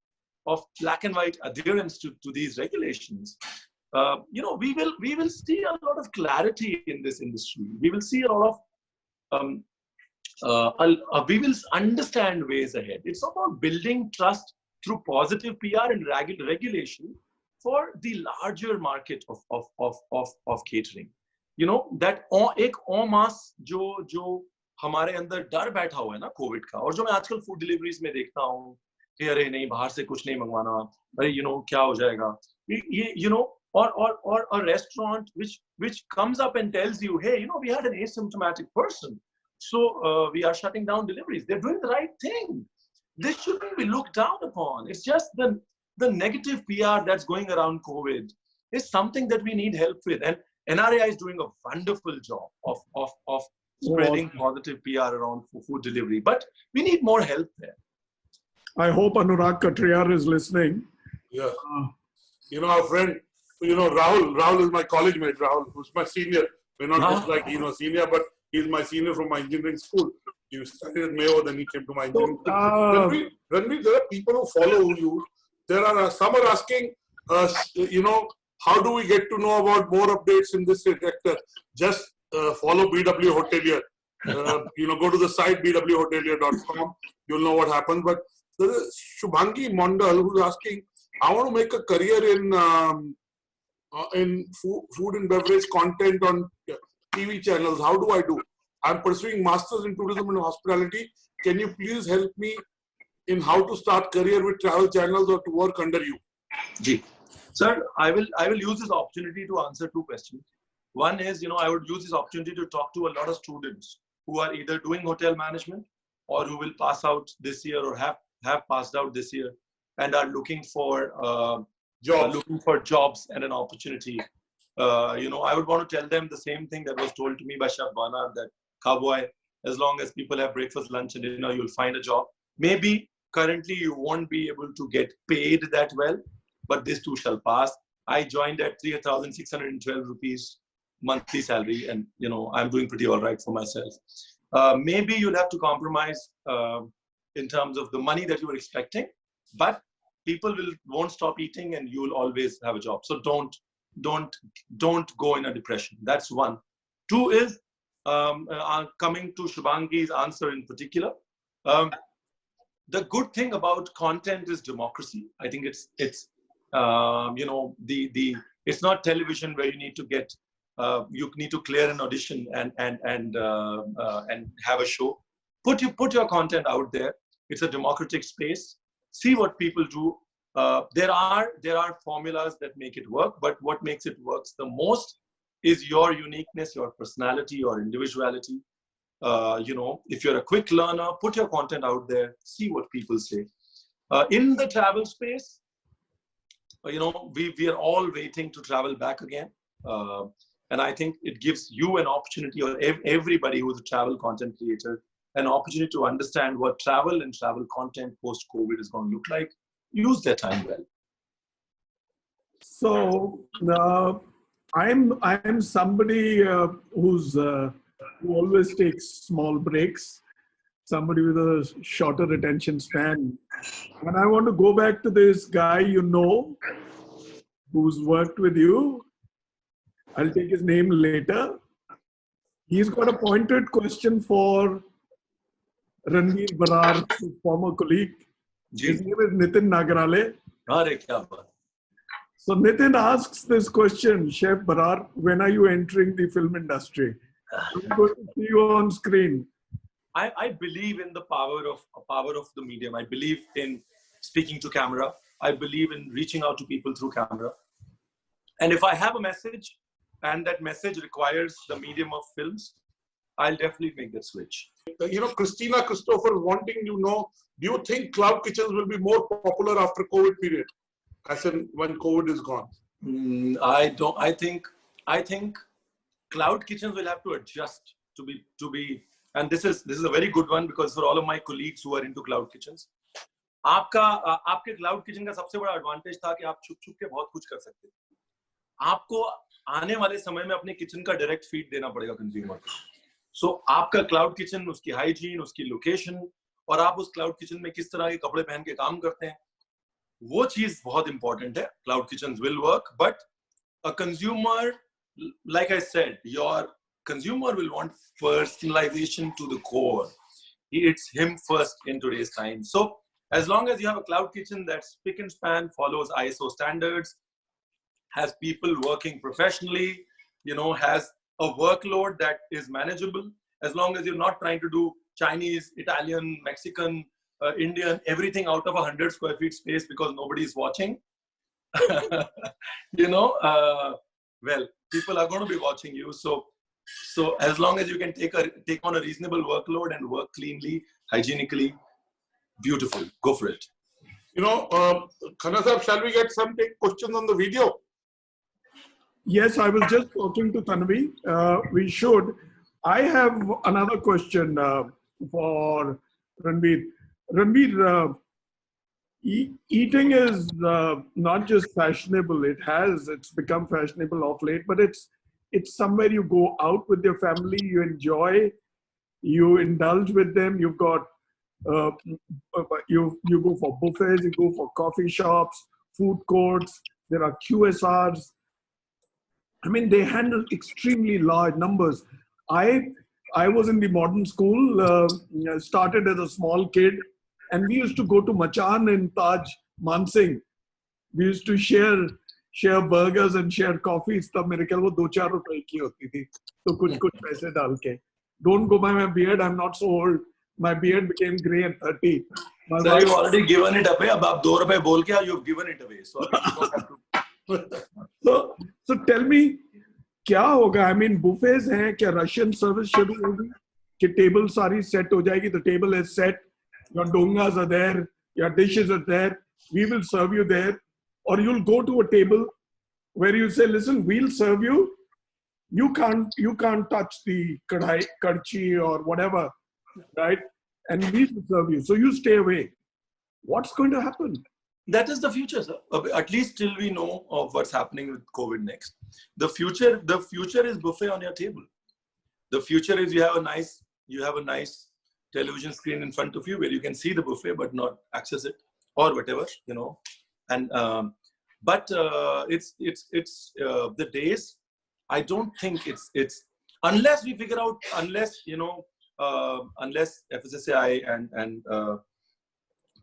black and white adherence to these regulations, we will see a lot of clarity in this industry. We will see a lot of we will understand ways ahead. It's about building trust through positive PR and regulation for the larger market of catering. You know, that एक en masse जो हमारे अंदर डर बैठा हुआ है ना Covid का, और जो मैं आजकल फूड डिलीवरीज में देखता हूँ कि अरे नहीं बाहर से कुछ नहीं मंगवाना, अरे क्या हो जाएगा, ये or a restaurant which comes up and tells you, hey, we had an asymptomatic person, so we are shutting down deliveries. They're doing the right thing. This shouldn't be looked down upon. It's just the negative PR that's going around COVID is something that we need help with. And NRAI is doing a wonderful job of spreading positive PR around food delivery. But we need more help there. I hope Anurag Katriyar is listening. Yeah. Our friend Rahul is my college mate, Rahul, who's my senior. We're not just like, senior, but he's my senior from my engineering school. He studied at Mayo, then he came to my engineering school. Ranveer, there are people who follow you. Some are asking, how do we get to know about more updates in this sector? Just follow BW Hotelier. Go to the site bwhotelier.com. You'll know what happens. But there is Shubhangi Mondal who's asking, I want to make a career in food and beverage content on TV channels. How do I do? I'm pursuing masters in tourism and hospitality. Can you please help me in how to start career with travel channels or to work under you? Ji. Sir, I will use this opportunity to answer two questions. One is, I would use this opportunity to talk to a lot of students who are either doing hotel management or who will pass out this year or have passed out this year and are looking for jobs and an opportunity. I would want to tell them the same thing that was told to me by Shabana, that cowboy, as long as people have breakfast, lunch and dinner, you'll find a job. Maybe currently you won't be able to get paid that well, but this too shall pass. I joined at 3,612 rupees monthly salary, and I'm doing pretty all right for myself. Maybe you'll have to compromise in terms of the money that you were expecting, but people won't stop eating, and you'll always have a job. So don't go in a depression. That's one. Two is coming to Shubhangi's answer in particular. The good thing about content is democracy. I think it's not television where you need to get you need to clear an audition and have a show. Put your content out there. It's a democratic space. See what people do. There are formulas that make it work, but what makes it work the most is your uniqueness, your personality, your individuality. If you're a quick learner, put your content out there. See what people say. In the travel space, we are all waiting to travel back again. And I think it gives you an opportunity, or everybody who's a travel content creator, an opportunity to understand what travel and travel content post-COVID is going to look like. Use their time well. So I'm somebody who always takes small breaks. Somebody with a shorter attention span. And I want to go back to this guy who's worked with you. I'll take his name later. He's got a pointed question for Ranveer Barar, his former colleague. His name is Nitin Nagarale. So Nitin asks this question, Chef Barar, when are you entering the film industry? I'm going to see you on screen. I believe in the power of the medium. I believe in speaking to camera. I believe in reaching out to people through camera. And if I have a message and that message requires the medium of films, I'll definitely make that switch. Christina Christopher wanting to know, do you think cloud kitchens will be more popular after COVID period? As in when COVID is gone? I think cloud kitchens will have to adjust to be, and this is a very good one, because for all of my colleagues who are into cloud kitchens, आपके cloud kitchen का सबसे बड़ा advantage था कि आप छुप के बहुत कुछ कर सकते हैं. आपको आने वाले समय में अपने किचन का डायरेक्ट फीड देना पड़ेगा कंज्यूमर को. सो आपका क्लाउड किचन, उसकी हाइजीन, उसकी लोकेशन, और आप उस क्लाउड किचन में किस तरह के कपड़े पहन के काम करते हैं, वो चीज बहुत इंपॉर्टेंट है. Cloud kitchens will work, but a consumer, like I said, your consumer will want personalization to the core. It's him first in today's time. So as long as you have a cloud kitchen that's spick and span, follows ISO standards, has people working professionally, has a workload that is manageable, as long as you're not trying to do Chinese, Italian, Mexican, Indian, everything out of 100 square feet space because nobody's watching, well, people are going to be watching you. So as long as you can take on a reasonable workload and work cleanly, hygienically, beautiful, go for it. Khanna sahab, shall we get some questions on the video? Yes, I was just talking to Tanvi. We should. I have another question for Ranveer. Ranveer, Eating is not just fashionable. It's become fashionable of late, but it's somewhere you go out with your family, you enjoy, you indulge with them. You've got uh, you go for buffets, you go for coffee shops, food courts. There are QSRs. I mean, they handle extremely large numbers. I I was in the modern school, started as a small kid, and we used to go to Machan in Taj Mansingh. We used to share burgers and share coffees. तब मेरे ख्याल वो 2-4 रुपए की होती थी. तो कुछ कुछ पैसे डाल के. Don't go by my beard. I'm not so old. My beard became grey at 30. My Sir, wife- you've already given it away. अब आप 2 रुपए बोल के you've given it away. So you don't have to. so tell me, क्या होगा? I mean, buffets हैं क्या? Russian service शुरू होगी कि टेबल सारी सेट हो जाएगी? The table is set. Your dongas are there. Your dishes are there. We will serve you there. Or you'll go to a table where you say, listen, we'll serve you. You can't touch the kadchi or whatever, right? And we will serve you. So you stay away. What's going to happen? That is the future, sir. At least till we know of what's happening with COVID next. The future is buffet on your table. The future is you have a nice television screen in front of you where you can see the buffet but not access it or whatever, And but it's the days. I don't think it's unless we figure out, unless FSSAI and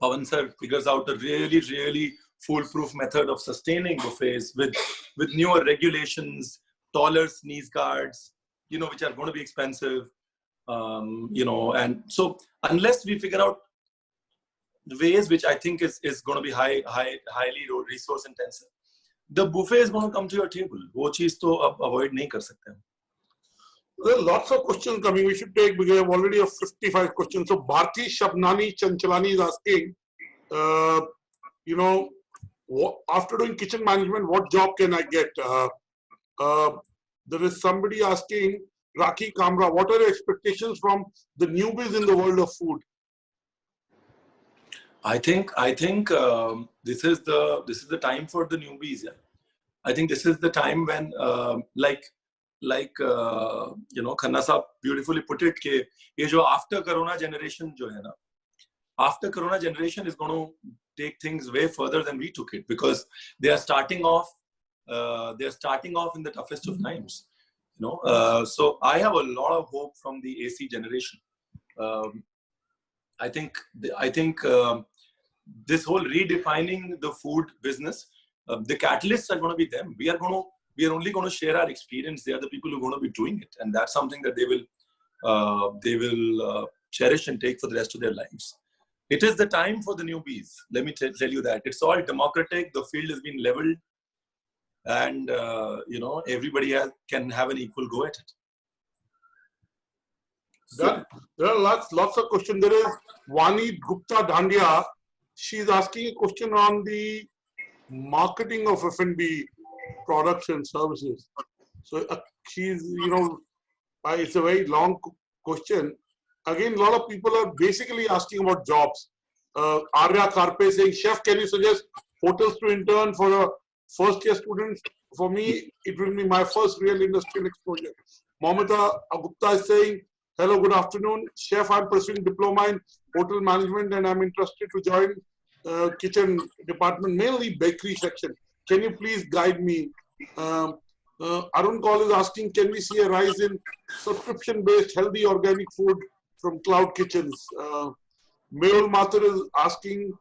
Pawan sir figures out a really foolproof method of sustaining buffets with newer regulations, taller sneeze guards, which are going to be expensive, and so unless we figure out the ways which I think is going to be highly resource intensive, the buffet is going to come to your table. वो चीज तो अब avoid नहीं कर सकते हम. There are lots of questions coming. We should take, because we have already 55 questions. So Bharti Shabnani Chanchalani is asking, after doing kitchen management, what job can I get? There is somebody asking, Rakhi Kamra, what are your expectations from the newbies in the world of food? I think this is the time for the newbies. Yeah. I think this is the time when like Khanna Sahab beautifully put it, कि ये जो after Corona generation जो है ना, after Corona generation is going to take things way further than we took it, because they are starting off in the toughest of times. So I have a lot of hope from the AC generation. I think this whole redefining the food business, the catalysts are going to be them. We are only going to share our experience. They are the people who are going to be doing it, and that's something that they will cherish and take for the rest of their lives. It is the time for the newbies. Let me tell you that it's all democratic. The field has been leveled, and everybody can have an equal go at it. There are lots of questions. There is Vani Gupta Dandia. She's asking a question on the marketing of F&B products and services. So she's, it's a very long question. Again, a lot of people are basically asking about jobs. Arya Karpe saying, Chef, can you suggest hotels to intern for a first-year student? For me, it will be my first real industrial exposure. Momita Gupta is saying, hello, good afternoon. Chef, I'm pursuing diploma in hotel management and I'm interested to join kitchen department, mainly bakery section. Can you please guide me? Arun Kaul is asking, can we see a rise in subscription-based healthy organic food from cloud kitchens? Mehul Mathur is asking,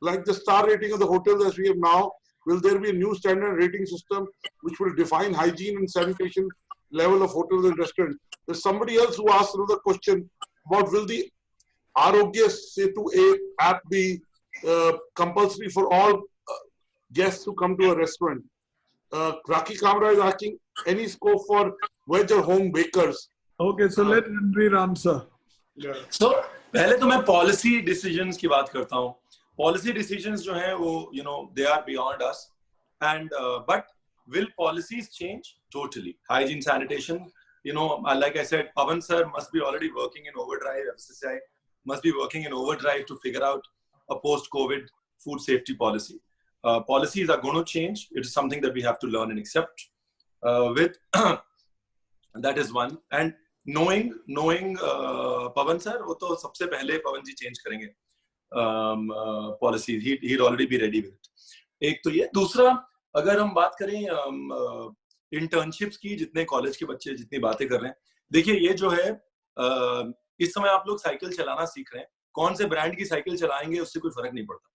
like the star rating of the hotels as we have now, will there be a new standard rating system which will define hygiene and sanitation level of hotels and restaurants? There's somebody else who asked another question about, will the Arogya Setu app be compulsory for all guests who come to a restaurant? Rakhi Kamra is asking, any scope for veg or home bakers? Okay, so let Ranveer answer. Yeah. So पहले तो मैं policy decisions की बात करता हूँ. Policy decisions जो हैं वो they are beyond us, and but will policies change? Totally. Hygiene, sanitation. Like I said, Pawan sir must be already working in overdrive. FSSAI must be working in overdrive to figure out a post-COVID food safety policy. Policies are going to change. It is something that we have to learn and accept. With that is one. And knowing Pawan sir, वो तो सबसे पहले पवन जी change करेंगे policies. He'd already be ready with it. एक तो ये. दूसरा, अगर हम बात करें internships की, जितने college के बच्चे जितनी बातें कर रहे हैं, देखिए ये जो है इस समय आप लोग साइकिल चलाना सीख रहे हैं. कौन से ब्रांड की साइकिल चलाएंगे उससे कोई फर्क नहीं पड़ता.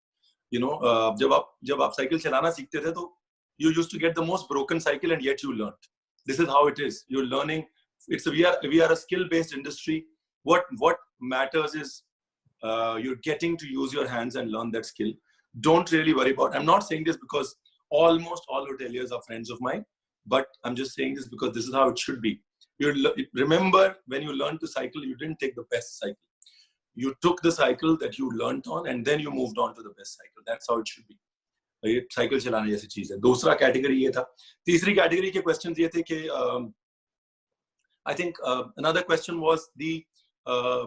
You know, जब आप साइकिल चलाना सीखते थे तो you used to get the most broken cycle and yet you learned. This is how it is. You're learning. We are a skill-based industry. What matters is you're getting to use your hands and learn that skill. Don't really worry about. I'm not saying this because almost all hoteliers are friends of mine, but I'm just saying this because this is how it should be. Remember, when you learned to cycle, you didn't take the best cycle. You took the cycle that you learned on, and then you moved on to the best cycle. That's how it should be. ये cycle चलाने जैसी चीज है. दूसरा category ये था. तीसरी category के क्वेश्चन ये थे कि I think another question was the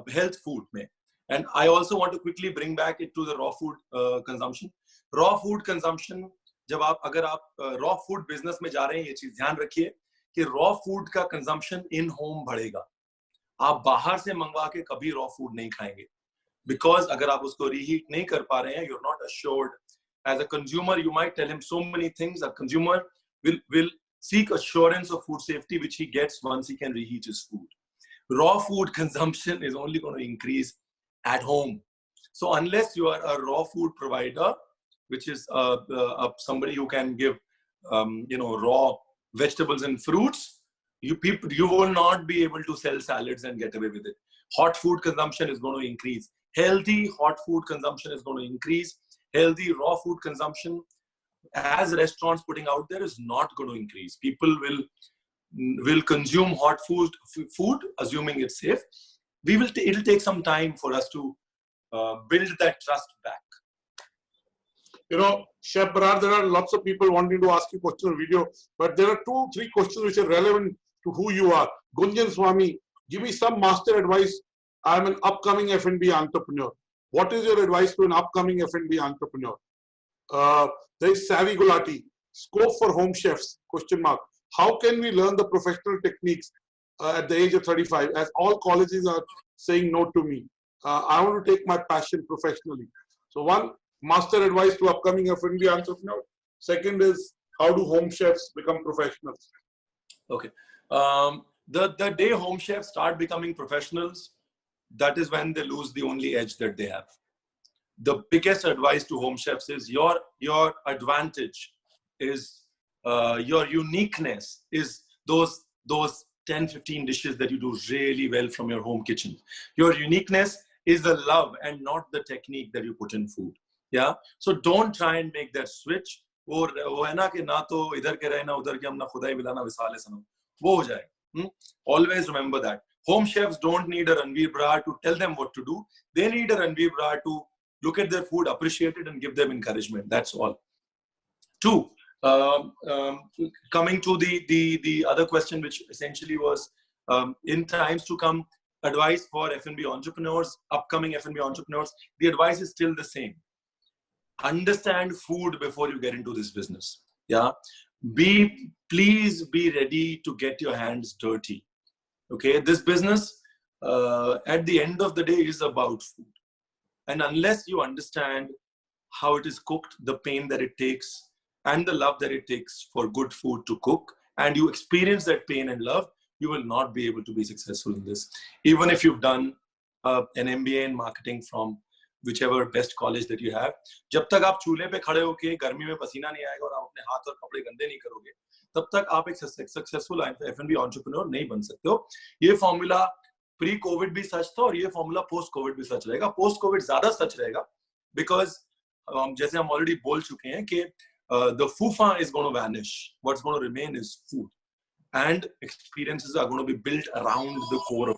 health food में. And I also want to quickly bring back it to the raw food consumption. Raw food consumption, अगर आप raw food business में जा रहे हैं, ये चीज ध्यान रखिए कि raw food का consumption in home बढ़ेगा. आप बाहर से मंगवा के कभी raw food नहीं खाएंगे. Because अगर आप उसको reheat नहीं कर पा रहे हैं, you're not assured. As a consumer, you might tell him so many things. A consumer will seek assurance of food safety, which he gets once he can reheat his food. Raw food consumption is only going to increase at home. So unless you are a raw food provider, which is somebody who can give raw vegetables and fruits, you will not be able to sell salads and get away with it. Hot food consumption is going to increase. Healthy hot food consumption is going to increase. Healthy raw food consumption, as restaurants putting out there, is not going to increase. People will consume hot food, assuming it's safe. It'll take some time for us to build that trust back. You know, Chef Brar, there are lots of people wanting to ask you questions on video, but there are 2-3 questions which are relevant to who you are. Gunjan Swami, give me some master advice. I'm an upcoming F&B entrepreneur. What is your advice to an upcoming F&B entrepreneur? There is Savvy Gulati, scope for home chefs, ? How can we learn the professional techniques at the age of 35, as all colleges are saying no to me? I want to take my passion professionally. So one, master advice to upcoming F&B entrepreneur. Second is, how do home chefs become professionals? Okay. The day home chefs start becoming professionals, that is when they lose the only edge that they have. The biggest advice to home chefs is your advantage is your uniqueness is those 10-15 dishes that you do really well from your home kitchen. Your uniqueness is the love and not the technique that you put in food. Yeah. So don't try and make that switch. वो है ना कि ना तो इधर के रहे ना उधर के हमना खुदा ही बिलाना विसाले सनम वो हो जाए. Always remember that. Home chefs don't need a Ranveer Brar to tell them what to do. They need a Ranveer Brar to look at their food, appreciate it, and give them encouragement. That's all. 2, coming to the other question, which essentially was in times to come, advice for F&B entrepreneurs, upcoming F&B entrepreneurs. The advice is still the same. Understand food before you get into this business. Yeah. Please be ready to get your hands dirty. Okay, this business at the end of the day is about food. And unless you understand how it is cooked, the pain that it takes, and the love that it takes for good food to cook, and you experience that pain and love, you will not be able to be successful in this. Even if you've done an MBA in marketing from whichever best college that you have, जब तक आप चूल्हे पे खड़े होके गर्मी में पसीना नहीं आएगा और आप अपने हाथ और कपड़े गंदे नहीं करोगे, तब तक आप एक सक्सेसफुल F&B entrepreneur नहीं बन सकते हो. ये फॉर्मूला प्री कोविड भी सच था और ये फॉर्मूला पोस्ट कोविड भी सच रहेगा. पोस्ट कोविड ज्यादा सच रहेगा बिकॉज जैसे हम ऑलरेडी बोल चुके हैं कि the fufa is going to vanish. What's going to remain is food, and experiences are going to be built around the core of.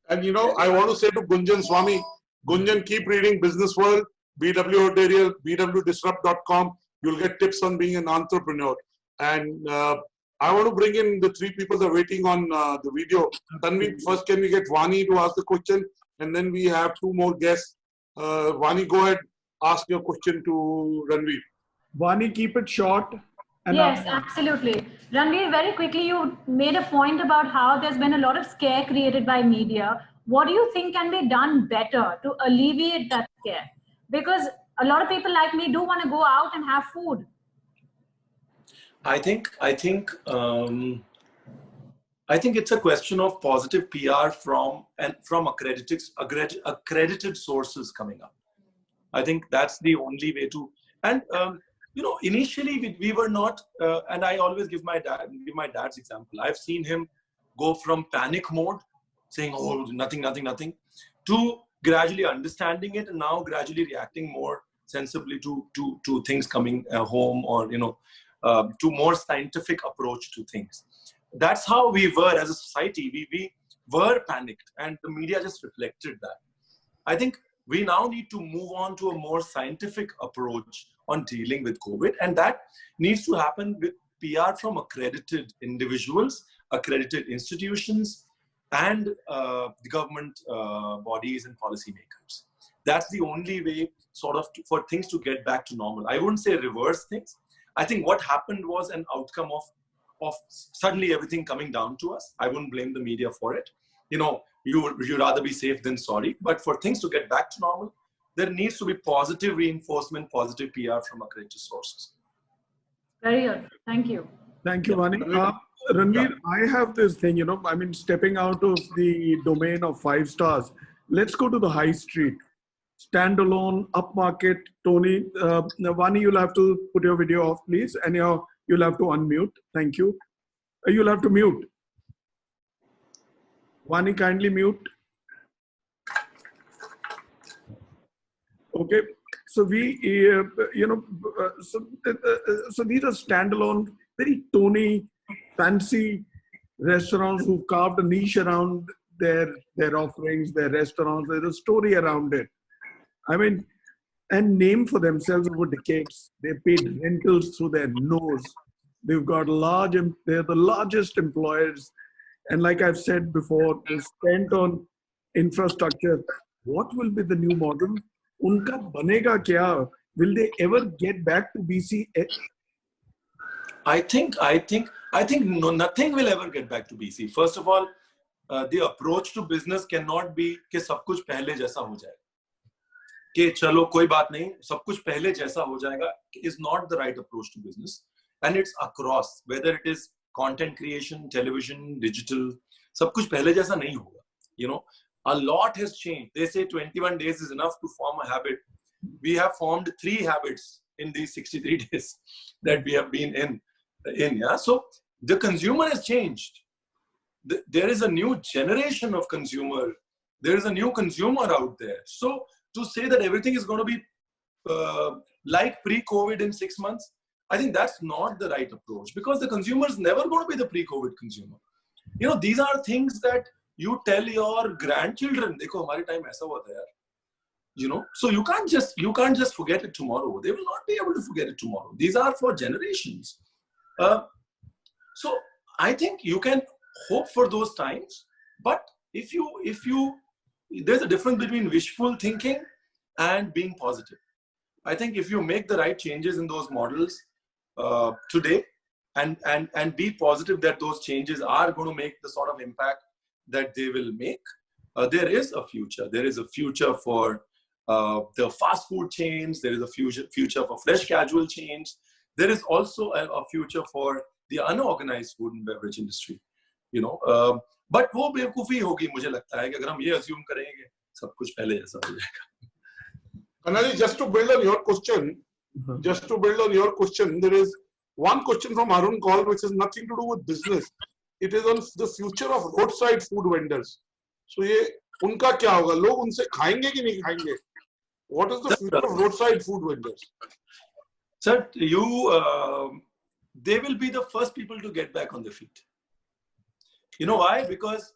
And you know, I want to say to Gunjan Swami, Gunjan, keep reading Business World, BW Hotelier, bwdisrupt.com. You'll get tips on being an entrepreneur. And I want to bring in the 3 people that are waiting on the video. Tanvi, first, can we get Vani to ask the question? And then we have 2 more guests. Vani, go ahead, ask your question to Ranveer. Vani, keep it short. And Yes, absolutely. Ranveer, very quickly, you made a point about how there's been a lot of scare created by media. What do you think can be done better to alleviate that scare? Because a lot of people like me do want to go out and have food. I think it's a question of positive PR from accredited sources coming up. I think that's the only way to. And initially we were not. And I always give my dad's example. I've seen him go from panic mode, saying, "Oh, nothing," to gradually understanding it, and now gradually reacting more sensibly to things coming home, or to more scientific approach to things. That's how we were as a society. We were panicked, and the media just reflected that. I think we now need to move on to a more scientific approach on dealing with COVID, and that needs to happen with PR from accredited individuals, accredited institutions, and the government bodies and policymakers. That's the only way for things to get back to normal. I wouldn't say reverse things. I think what happened was an outcome of suddenly everything coming down to us. I wouldn't blame the media for it. You'd rather be safe than sorry. But for things to get back to normal, there needs to be positive reinforcement, positive PR from accredited sources. Very good. Thank you. Thank you, Vani. Ranveer, I have this thing, stepping out of the domain of 5 stars. Let's go to the high street. Standalone, upmarket. Tony, Vani, you'll have to put your video off, please. And you'll have to unmute. Thank you. You'll have to mute. Vani, kindly mute. Okay. So so these are standalone, very Tony, fancy restaurants who've carved a niche around their offerings, their restaurants. There's a story around it. And name for themselves over decades. They paid rentals through their nose. They've got they're the largest employers. And like I've said before, they spent on infrastructure. What will be the new model? Unka banega kya? Will they ever get back to BC? I think no, nothing will ever get back to BC. First of all, the approach to business cannot be कि सब कुछ पहले जैसा हो जाए. कि चलो कोई बात नहीं, सब कुछ पहले जैसा हो जाएगा is not the right approach to business. And it's across, whether it is content creation, television, digital, सब कुछ पहले जैसा नहीं होगा. A lot has changed. They say 21 days is enough to form a habit. We have formed 3 habits in these 63 days that we have been in. Yeah? So the consumer has changed. There is a new generation of consumer. There is a new consumer out there. So to say that everything is going to be like pre-COVID in 6 months, I think that's not the right approach, because the consumer is never going to be the pre-COVID consumer. These are things that you tell your grandchildren, देखो हमारे time ऐसा हुआ था यार. So you can't just forget it tomorrow. They will not be able to forget it tomorrow. These are for generations. So I think you can hope for those times, but if you there's a difference between wishful thinking and being positive. I think if you make the right changes in those models today and be positive that those changes are going to make the sort of impact that they will make, there is a future. There is a future for the fast food chains. There is a future for fresh casual chains. There is also a future for the unorganized food and beverage industry. But वो बेवकूफी होगी, मुझे लगता है कि अगर हम ये assume करेंगे सब कुछ पहले जैसा हो जाएगा. Kanali, just to build on your question, there is one question from Arun Kaul which has nothing to do with business. It is on the future of roadside food vendors. So ये उनका क्या होगा? लोग उनसे खाएंगे कि नहीं खाएंगे? What is the future of roadside food vendors? Sir, they will be the first people to get back on their feet. You know why? Because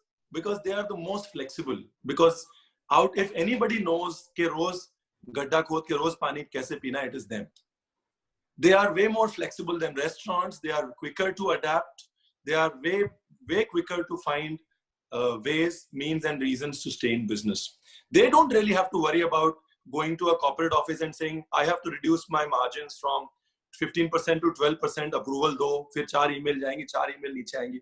they are the most flexible. Because if anybody knows कि रोज गड्ढा खोद के रोज पानी कैसे पीना, it is them. They are way more flexible than restaurants. They are quicker to adapt. They are way quicker to find ways, means, and reasons to stay in business. They don't really have to worry about going to a corporate office and saying, I have to reduce my margins from 15% to 12%, approval दो, फिर 4 email जाएंगी, 4 email नीचे आएंगी.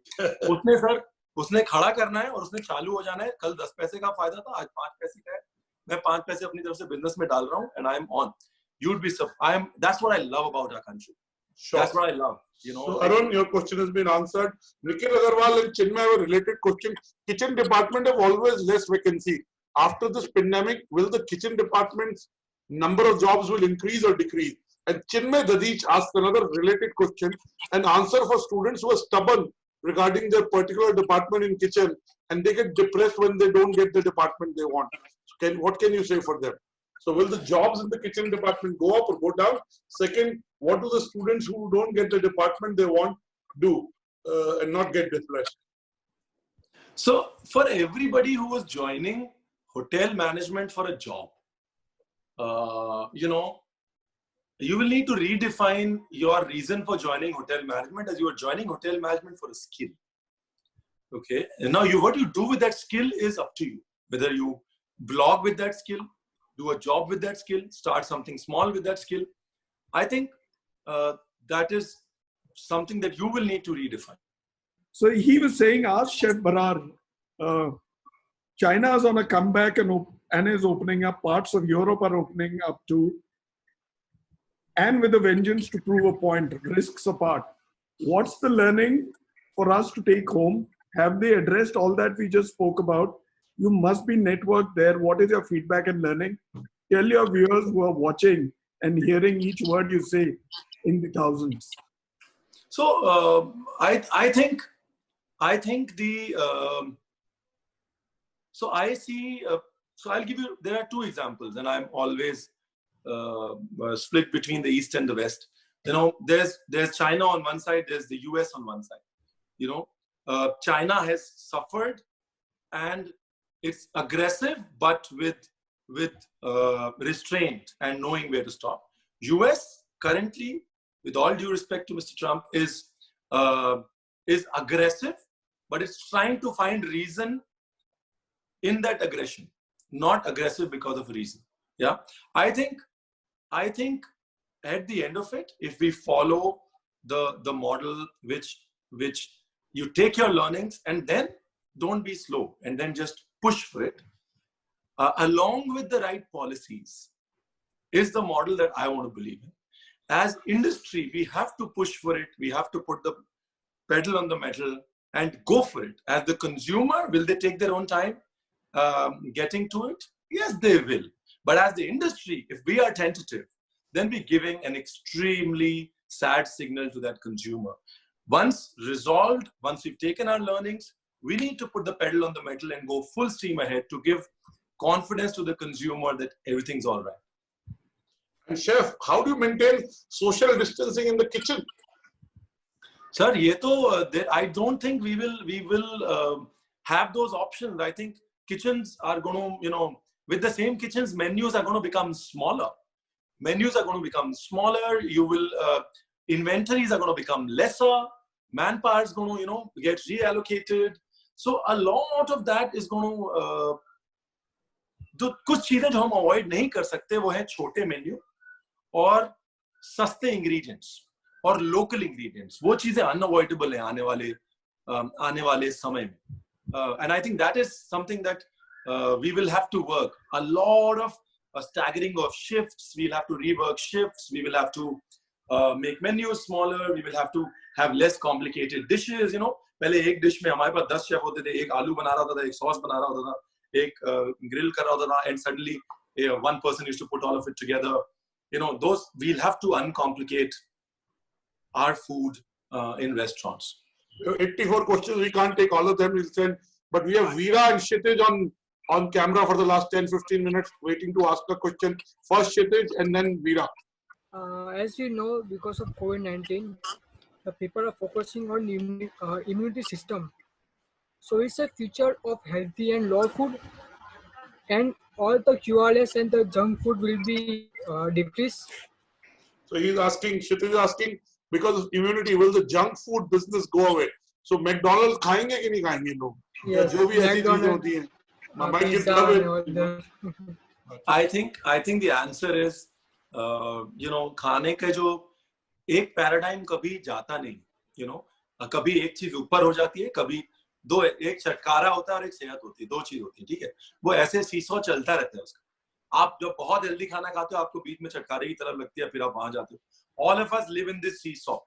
उसने खड़ा करना है और उसने चालू हो जाना है. कल 10 पैसे का फायदा था, आज 5 पैसे का है. मैं 5 पैसे अपनी तरफ से बिजनेस में डाल रहा हूँ, and I am on. You'd be surprised. That's what I love about our country. Sure. That's what I love. You know. So Arun, your question has been answered. Nikhil Agarwal and Chinmay have a related question. Kitchen department have always less vacancy. After this pandemic, will the kitchen department's number of jobs will increase or decrease? And Chinmay Dadich asked another related question. An answer for students who are stubborn regarding their particular department in kitchen, and they get depressed when they don't get the department they want. So what can you say for them? So will the jobs in the kitchen department go up or go down? Second, what do the students who don't get the department they want do and not get depressed? So for everybody who was joining hotel management for a job, you know, you will need to redefine your reason for joining hotel management as you are joining hotel management for a skill. Okay. And now what you do with that skill is up to you. Whether you blog with that skill, do a job with that skill, start something small with that skill. I think that is something that you will need to redefine. So he was saying, ask Chef Barar, China is on a comeback and is opening up. Parts of Europe are opening up too. And with a vengeance to prove a point, risks apart. What's the learning for us to take home? Have they addressed all that we just spoke about? You must be networked there. What is your feedback and learning? Tell your viewers who are watching and hearing each word you say in the thousands. So I think the so I see. So I'll give you. There are two examples, and I'm always split between the East and the West. You know, there's China on one side, there's the US on one side. You know, China has suffered, and it's aggressive, but with restraint and knowing where to stop. US currently, with all due respect to Mr. Trump, is aggressive, but it's trying to find reason in that aggression, not aggressive because of reason. Yeah, I think at the end of it, if we follow the model which you take your learnings and then don't be slow and then just push for it, along with the right policies, is the model that I want to believe in. As industry, we have to push for it. We have to put the pedal on the metal and go for it. As the consumer, will they take their own time getting to it? Yes, they will. But as the industry, if we are tentative, then we're giving an extremely sad signal to that consumer. Once resolved, once we've taken our learnings, we need to put the pedal on the metal and go full steam ahead to give confidence to the consumer that everything's all right. And Chef, how do you maintain social distancing in the kitchen? Sir, I don't think we will have those options. I think kitchens are going to, you know, with the same kitchens, menus are going to become smaller. Menus are going to become smaller. You will, inventories are going to become lesser. Manpower is going to, you know, get reallocated. So a lot of that is going to, कुछ चीजें जो हम avoid नहीं कर सकते वो है छोटे मेन्यू और सस्ते ingredients और local ingredients. वो चीजें unavoidable है आने वाले समय में. And I think that is something that we will have to work. A lot of staggering of shifts. We'll have to rework shifts. We will have to make menus smaller. We will have to have less complicated dishes. You know, पहले एक dish में हमारे पास 10 chef होते थे. एक आलू बना रहा होता था, एक सॉस बना रहा होता था, एक grill कर रहा होता था, and suddenly one person used to put all of it together. You know, those we'll have to uncomplicate our food in restaurants. 84 questions. We can't take all of them. We'll send, but we have Veera and Kshitij on camera for the last 10-15 minutes waiting to ask a question. First Kshitij and then Veera. As we know, because of COVID-19, the people are focusing on immunity system. So it's a future of healthy and raw food, and all the QRS and the junk food will be decreased. So he's asking, Kshitij is asking, because of immunity, will the junk food business go away? So McDonald's खाएंगे कि नहीं खाएंगे लोग? Yes, जो भी ऐसी चीजें होती हैं. My kids love it. I think the answer is, खाने के जो एक पैराडाइम कभी जाता नहीं, कभी एक चीज ऊपर हो जाती है, कभी दो, एक चटकारा होता है और एक सेहत होती है, दो चीज होती है, ठीक है, वो ऐसे सीसॉ चलता रहता है उसका। आप जब बहुत हेल्दी खाना खाते हो, आपको बीच में चटकारे की तरफ लगती है, फिर आप वहां जाते हो। All of us live in this seesaw.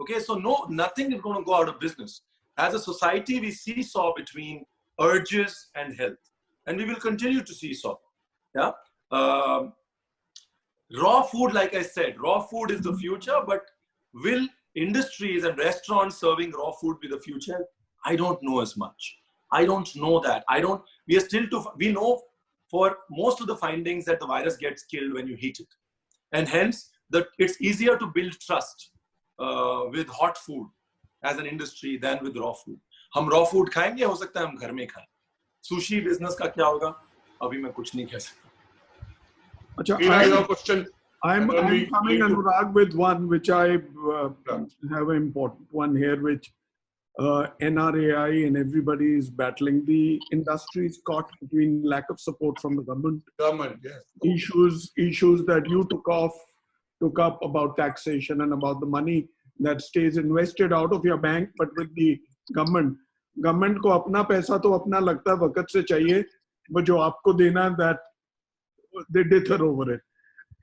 Okay, so nothing is going to go out of business. As a society, we seesaw between urges and health, and we will continue to seesaw. Yeah. Raw food, like I said, raw food is the future, but will industries and restaurants serving raw food be the future? I don't know as much. I don't know that. We are still we know for most of the findings that the virus gets killed when you heat it. And hence, it's easier to build trust with hot food as an industry than with raw food. हम raw food खाएंगे, हो सकता है हम घर में खाएं. Sushi business का क्या होगा? अभी मैं कुछ नहीं कह सकता. I'm coming, Anurag, with one which I have an important one here, which NRAI and everybody is battling. The industry is caught between lack of support from the government. Yes. Issues that you took up about taxation and about the money that stays invested out of your bank, but with the government को अपना पैसा तो अपना लगता है वक्त से चाहिए, but जो आपको देना, that they dither over it.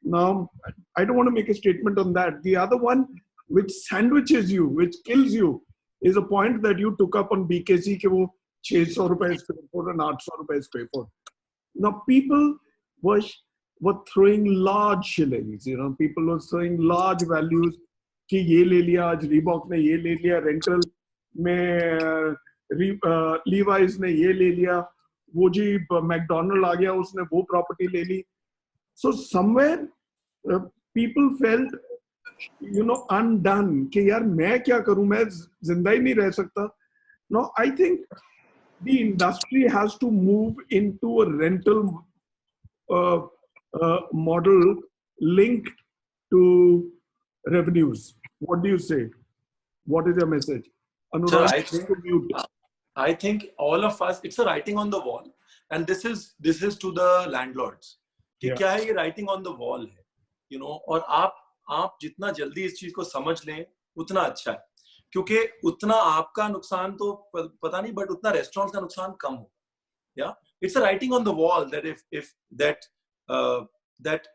Now, I don't want to make a statement on that. The other one, which sandwiches you, which kills you, is a point that you took up on BKC कि वो 600 रुपए square foot and 800 रुपए square foot. Now, people were throwing large shillings, people were throwing large values कि ये ले लिया, आज Reebok ने ये ले लिया, rental में Levi's ने ये ले लिया, वो जी McDonald आ गया, उसने वो property ले ली. So somewhere people felt, undone कि यार मैं क्या करूं, मैं जिंदा ही नहीं रह सकता. No, I think the industry has to move into a rental model linked to revenues. What do you say? What is your message? Anurag, so I think all of us, it's a writing on the wall, and this is to the landlords. कि क्या है ये writing on the wall है, और आप जितना जल्दी इस चीज को समझ लें उतना अच्छा है, क्योंकि उतना आपका नुकसान तो पता नहीं, बट उतना रेस्टोरेंट्स का नुकसान कम हो. Yeah, it's a writing on the wall that if that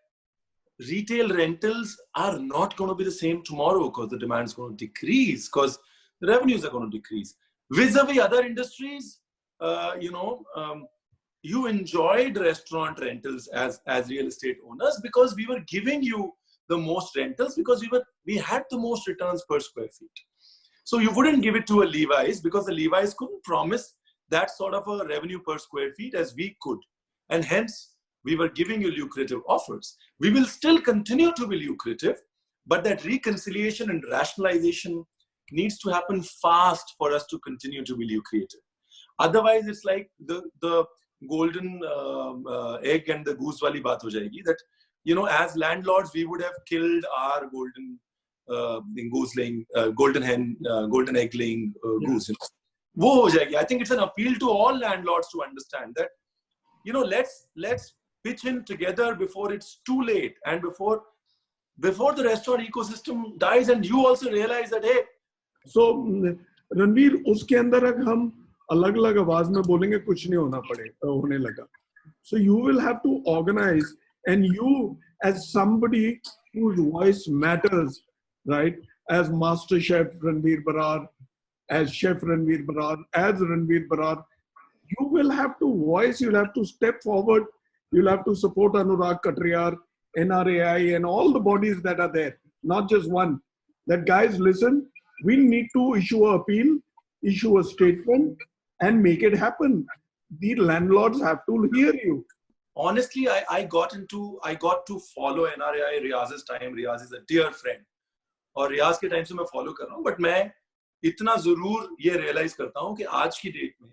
retail rentals are not going to be the same tomorrow, because the demand is going to decrease, because the revenues are going to decrease. Vis-a-vis other industries, you enjoyed restaurant rentals as real estate owners because we were giving you the most rentals, because we had the most returns per square feet. So you wouldn't give it to a Levi's because the Levi's couldn't promise that sort of a revenue per square feet as we could. And hence, we were giving you lucrative offers. We will still continue to be lucrative, but that reconciliation and rationalization needs to happen fast for us to continue to be lucrative. Otherwise, it's like the golden egg and the goose wali baat ho jayegi, that as landlords we would have killed our golden goose laying, golden hen, golden egg laying goose. Wo ho jayegi. I think it's an appeal to all landlords to understand that let's pitch in together before it's too late, and before the restaurant ecosystem dies, and you also realize that hey. So Ranveer, उसके अंदर अगर हम अलग अलग आवाज में बोलेंगे कुछ नहीं होने लगा. So you will have to organize, and you as somebody whose voice matters, right? As Master Chef Ranveer Brar, as Chef Ranveer Brar, as Ranveer Brar, you will have to voice, you'll have to step forward, you'll have to support Anurag Katriyar, NRAI, and all the bodies that are there, not just one. That guys, listen, we need to issue an appeal, issue a statement, and make it happen. The landlords have to hear you. Honestly, I got to follow NRAI Riaz's time. Riaz is a dear friend. और रियाज के time से मैं follow कर रहा हूँ, but मैं इतना जरूर ये रियलाइज करता हूँ कि आज की डेट में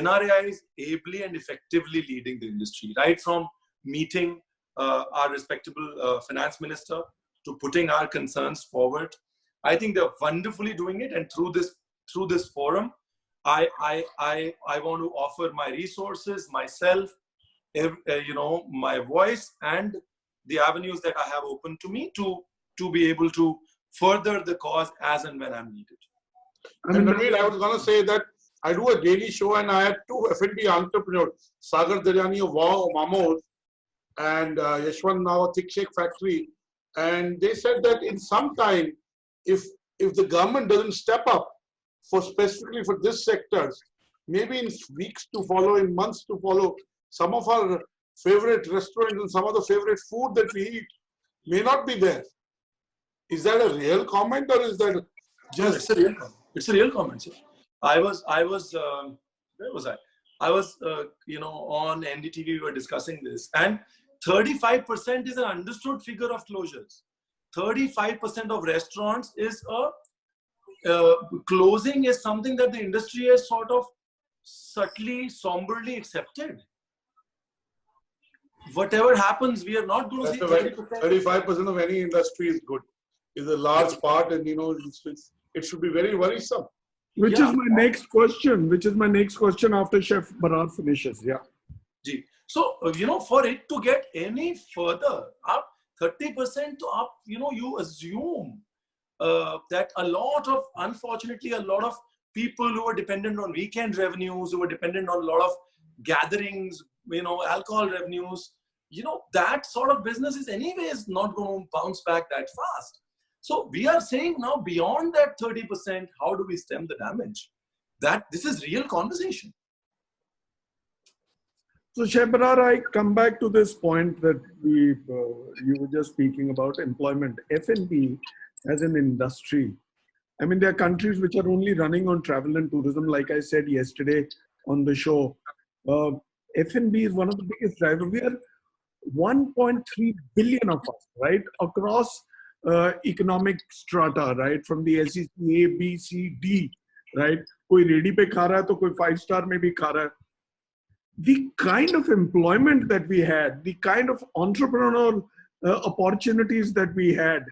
NRAI is ably and effectively leading the industry, right from meeting our respectable finance minister to putting our concerns forward. I think they're wonderfully doing it, and through this forum, I want to offer my resources, myself, my voice and the avenues that I have open to me to be able to further the cause as and when I'm needed. And Ranveer, I was going to say that I do a daily show and I had two F&B entrepreneurs, Sagar Daryani of Wow Mamos and Yashwant now Thick Shake Factory. And they said that in some time, if the government doesn't step up for specifically for this sectors, maybe in weeks to follow, in months to follow, some of our favorite restaurants and some of the favorite food that we eat may not be there. Is that a real comment or is that just... It's a real comment. It's a real comment, sir. I was where was I? I was, on NDTV, we were discussing this, and 35% is an understood figure of closures. 35% of restaurants is closing is something that the industry has sort of subtly, somberly accepted. Whatever happens, we are not going to see 35% of any industry is good. Is a large part, and it should be very worrisome. Which is my next question after Chef Barar finishes. Yeah. So, for it to get any further up 30% up, you assume that unfortunately, a lot of people who are dependent on weekend revenues, who are dependent on a lot of gatherings, alcohol revenues, that sort of business is anyways not going to bounce back that fast. So we are saying now beyond that 30%, how do we stem the damage? This is real conversation. So Chef Barar, I come back to this point that you were just speaking about employment. F&B as an industry. I mean, there are countries which are only running on travel and tourism. Like I said yesterday on the show, F&B is one of the biggest drivers. We are 1.3 billion of us, right? Across economic strata, right? From the SEC, A, B, C, D, right? Koi ready pe kha raha hai, to koi 5-star mein bhi kha raha hai. The kind of employment that we had, the kind of entrepreneurial opportunities that we had,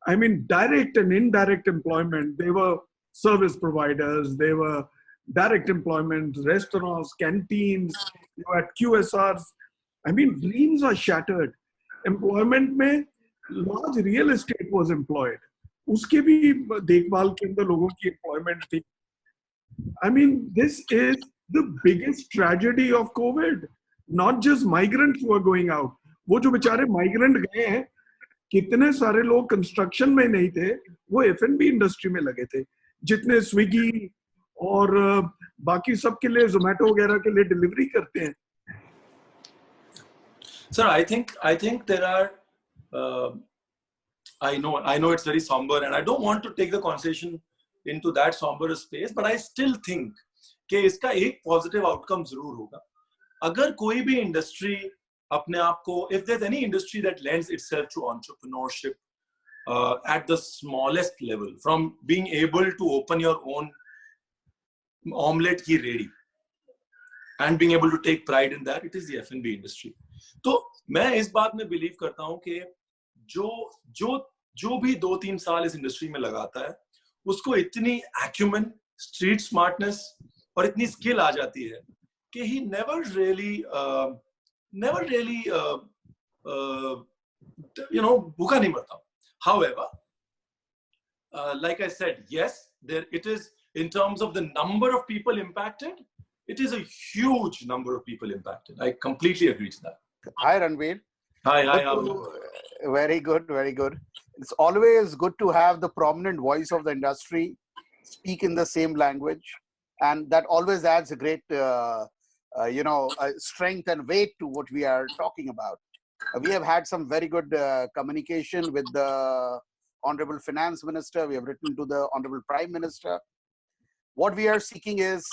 I mean, direct and indirect employment, they were service providers, they were direct employment, restaurants, canteens, you had QSRs. I mean, dreams are shattered. Employment mein large real estate was employed. Uske bhi dekhbhal ke andar logon ki employment thi. I mean, this is the biggest tragedy of COVID. Not just migrants who are going out. वो जो बेचारे migrant गए हैं, कितने सारे लोग construction में नहीं थे, वो F&B industry में लगे थे. जितने Swiggy और बाकी सब के लिए Zomato वगैरह के लिए delivery करते हैं. Sir, I think there are. I know it's very somber, and I don't want to take the conversation into that somber space, but I still think कि इसका एक पॉजिटिव आउटकम जरूर होगा. अगर कोई भी इंडस्ट्री अपने आप को, if there's any industry that lends itself to entrepreneurship at the smallest level, from being able to open your own omelette ki ready and being able to take pride in that, it is the F&B industry. तो मैं इस बात में believe करता हूँ कि जो भी 2-3 साल इस इंडस्ट्री में लगाता है, उसको इतनी acumen, street smartness और इतनी स्किल आ जाती है कि he never really भूखा नहीं मरता. However, like I said, yes, it is in terms of the number of people impacted, it is a huge number of people impacted. I completely agree to that. Hi, Ranveer. Hi. Very good, very good. It's always good to have the prominent voice of the industry speak in the same language. And that always adds a great, strength and weight to what we are talking about. We have had some very good communication with the Honorable Finance Minister. We have written to the Honorable Prime Minister. What we are seeking is,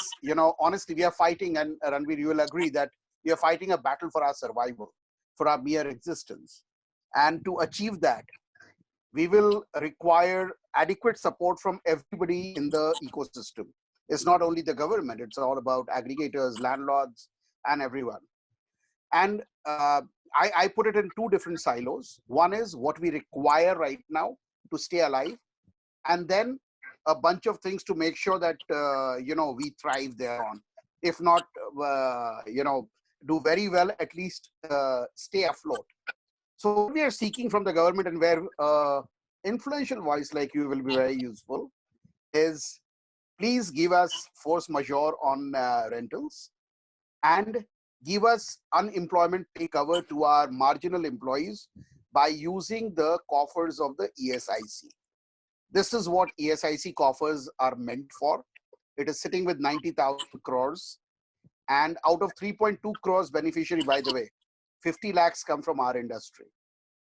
honestly, we are fighting, and Ranveer, you will agree that we are fighting a battle for our survival, for our mere existence. And to achieve that, we will require adequate support from everybody in the ecosystem. It's not only the government, it's all about aggregators, landlords, and everyone. And I put it in 2 different silos. One is what we require right now to stay alive, and then a bunch of things to make sure that, we thrive thereon. If not, do very well, at least stay afloat. So what we are seeking from the government, and where influential voice like you will be very useful, is please give us force majeure on rentals and give us unemployment pay cover to our marginal employees by using the coffers of the ESIC. This is what ESIC coffers are meant for. It is sitting with 90,000 crores, and out of 3.2 crores beneficiary, by the way, 50 lakhs come from our industry.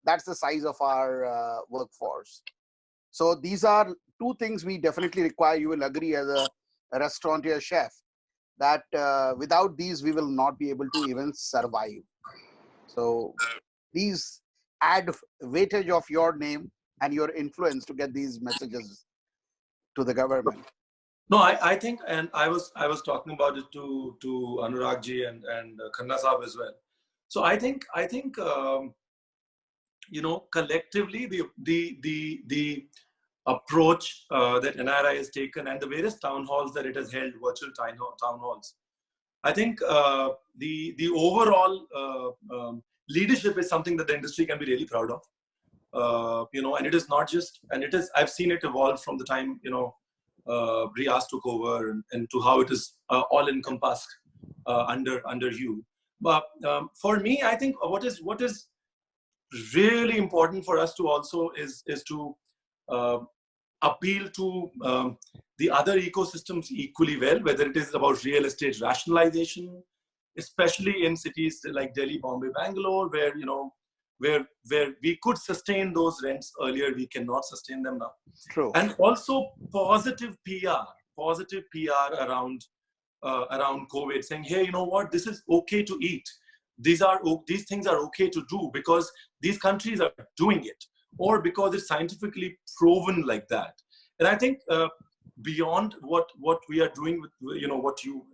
That's the size of our workforce. So these are two things we definitely require. You will agree as a restaurateur chef that without these, we will not be able to even survive. So these add weightage of your name and your influence to get these messages to the government. No, I think, and I was talking about it to Anurag ji and Khanna Saab as well. So I think you know, collectively the approach that NRI has taken and the various town halls that it has held, virtual town halls, I think the overall leadership is something that the industry can be really proud of. You know, and it is not just, and it is, I've seen it evolve from the time, you know, Riaz took over and to how it is all encompassed under you. But for me, I think what is really important for us to also is to appeal to the other ecosystems equally well, whether it is about real estate rationalization, especially in cities like Delhi, Bombay, Bangalore, where, you know, where we could sustain those rents earlier, we cannot sustain them now. True. And also positive PR around COVID, saying, hey, you know what, this is okay to eat. These things are okay to do because these countries are doing it, or because it's scientifically proven like that. And I think beyond what we are doing with, you know, what you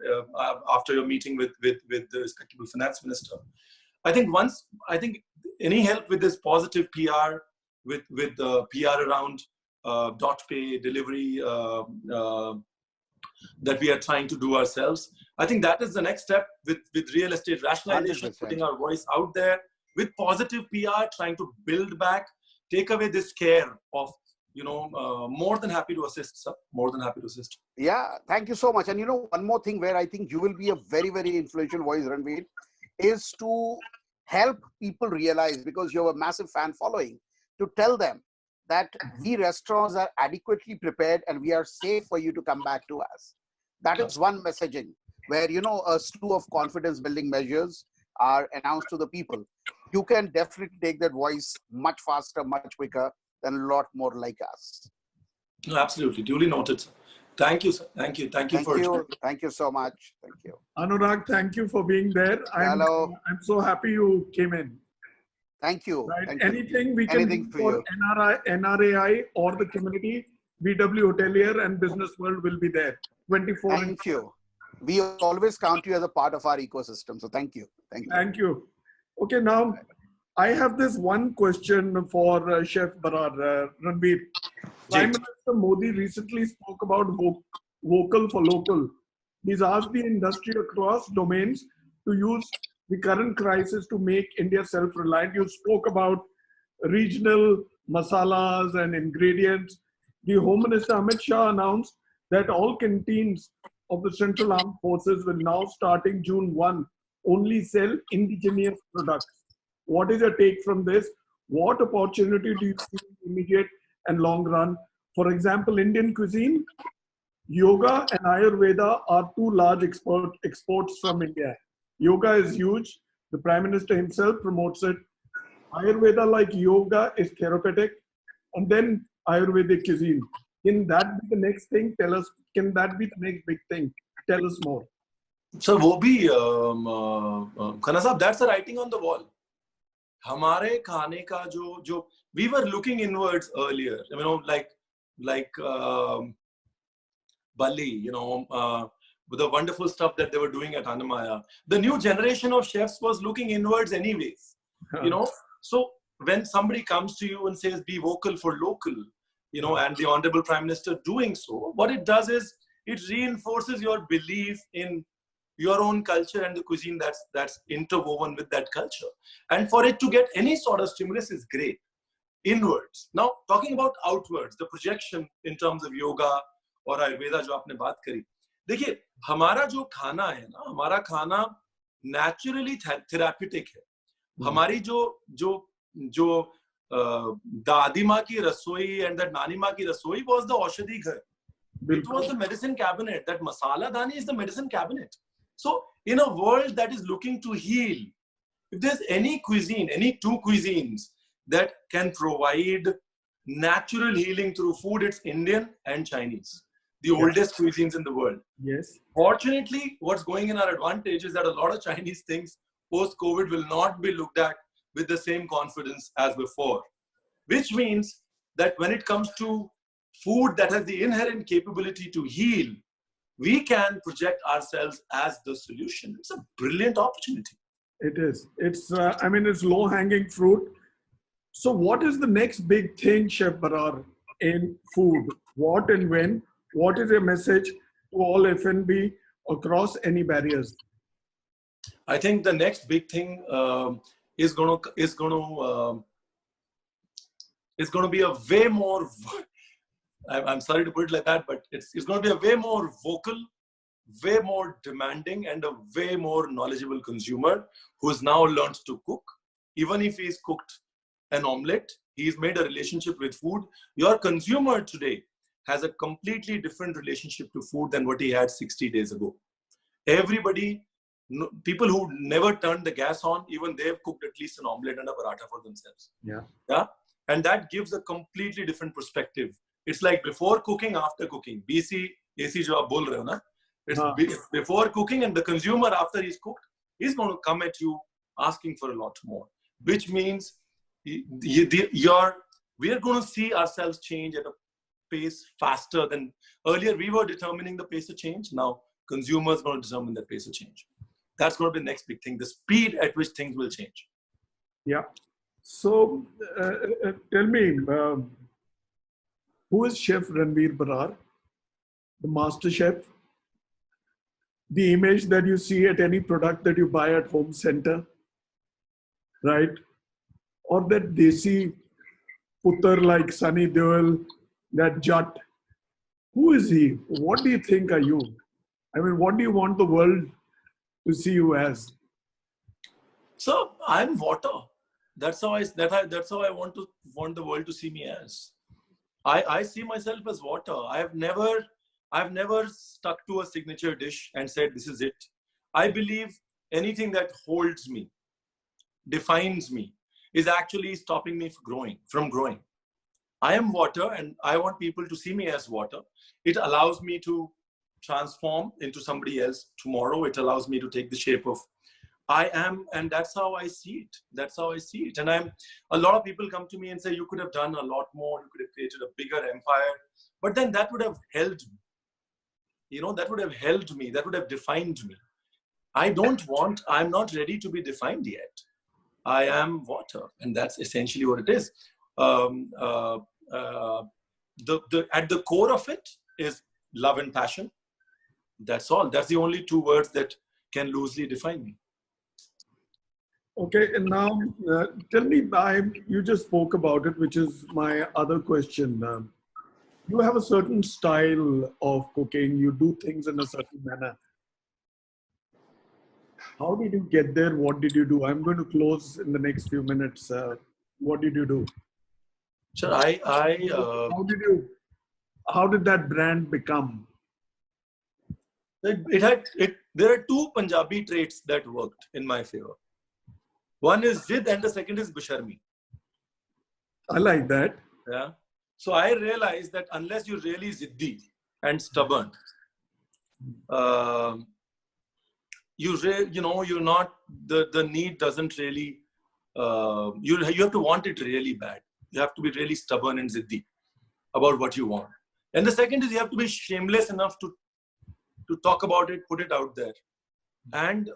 after your meeting with the respectable finance minister, I think any help with this positive PR, with PR around dot pay delivery that we are trying to do ourselves, I think that is the next step with real estate rationalization, 100%. putting our voice out there with positive PR, trying to build back, take away this scare of, you know, more than happy to assist, sir. More than happy to assist. Yeah, thank you so much. And you know, one more thing where I think you will be a very, very influential voice, Ranveer, is to help people realize, because you have a massive fan following, to tell them that we restaurants are adequately prepared and we are safe for you to come back to us. That is one messaging where, you know, a slew of confidence building measures are announced to the people. You can definitely take that voice much faster, much quicker than a lot more like us. No, absolutely. Duly noted, sir. Thank you, sir. Thank you. Thank you so much. Thank you. Anurag, thank you for being there. I'm so happy you came in. Thank you. Right? Thank Anything you. we can Anything do for NRAI or the community, BW Hotelier and Business World will be there 24. Thank you. We always count you as a part of our ecosystem. So thank you. Thank you. Thank you. Okay, now I have this one question for Chef Barar, Ranveer. Prime Minister Modi recently spoke about vocal for local. He's asked the industry across domains to use the current crisis to make India self-reliant. You spoke about regional masalas and ingredients. The Home Minister Amit Shah announced that all canteens of the Central Armed Forces will now, starting June 1, only sell indigenous products. What is your take from this? What opportunity do you see in immediate and long run? For example, Indian cuisine, yoga and Ayurveda are two large exports from India. Yoga is huge. The Prime Minister himself promotes it. Ayurveda, like yoga, is therapeutic. And then Ayurvedic cuisine. Can that be the next thing? Tell us, can that be the next big thing? Tell us more. So, वो भी Khanna Saab, that's the writing on the wall. हमारे खाने का जो we were looking inwards earlier, you know, like Bali, you know, with the wonderful stuff that they were doing at Annamaya. The new generation of chefs was looking inwards anyways, you know. So when somebody comes to you and says, be vocal for local, you know, and the Honorable Prime Minister doing so, what it does is it reinforces your belief in your own culture and the cuisine that's interwoven with that culture. And for it to get any sort of stimulus is great. Inwards. Now, talking about outwards, the projection in terms of yoga और आयुर्वेदा जो आपने बात करी, देखिए हमारा जो खाना है ना, हमारा खाना naturally therapeutic है. हमारी जो दादी माँ की रसोई and that नानी माँ की रसोई was the औषधि घर. It was the medicine cabinet. That masala dani is the medicine cabinet. So in a world that is looking to heal, if there's any cuisine, any two cuisines that can provide natural healing through food, it's Indian and Chinese, the oldest cuisines in the world. Yes. Fortunately, what's going in our advantage is that a lot of Chinese things post-COVID will not be looked at with the same confidence as before, which means that when it comes to food that has the inherent capability to heal, we can project ourselves as the solution. It's a brilliant opportunity. It is. It's, I mean, it's low-hanging fruit. So what is the next big thing, Chef Barar, in food? What and when? What is your message to all F&B across any barriers? I think the next big thing is going to be a way more. I'm sorry to put it like that, but it's going to be a way more vocal, way more demanding, and a way more knowledgeable consumer who has now learned to cook. Even if he's cooked an omelette, he's made a relationship with food. Your consumer today has a completely different relationship to food than what he had 60 days ago. Everybody, people who never turned the gas on, even they've cooked at least an omelette and a paratha for themselves. Yeah. And that gives a completely different perspective. It's like before cooking, after cooking. BC, AC jo aap bol rahe ho na? It's before cooking, and the consumer, after he's cooked, he's going to come at you asking for a lot more. Which means we are going to see ourselves change at a pace faster than earlier. We were determining the pace of change. Now consumers are going to determine the pace of change. That's going to be the next big thing, the speed at which things will change. Yeah. So tell me, who is Chef Ranveer Barar, the master chef? The image that you see at any product that you buy at home center, right? Or that desi putter like Sunny Deol, that Jat. Who is he? What do you think are you? I mean, what do you want the world to see you as? So I'm water. That's how I want the world to see me as. I see myself as water. I've never stuck to a signature dish and said, this is it. I believe anything that holds me, defines me, is actually stopping me from growing. I am water, and I want people to see me as water. It allows me to transform into somebody else tomorrow. It allows me to take the shape of I am, and that's how I see it. That's how I see it. And a lot of people come to me and say, you could have done a lot more. You could have created a bigger empire. But then that would have held me. You know, that would have held me. That would have defined me. I'm not ready to be defined yet. I am water. And that's essentially what it is. At the core of it is love and passion. That's all. That's the only two words that can loosely define me. Okay, and now tell me, you just spoke about it, which is my other question. You have a certain style of cooking. You do things in a certain manner. How did you get there? What did you do? I'm going to close in the next few minutes. What did you do? Sure, How did that brand become? There are two Punjabi traits that worked in my favor. One is Zid and the second is Bisharmi. I like that. Yeah. So I realized that unless you're really Ziddi and stubborn, you're not, the need doesn't really, you have to want it really bad. You have to be really stubborn and Ziddi about what you want. And the second is you have to be shameless enough to talk about it, put it out there. And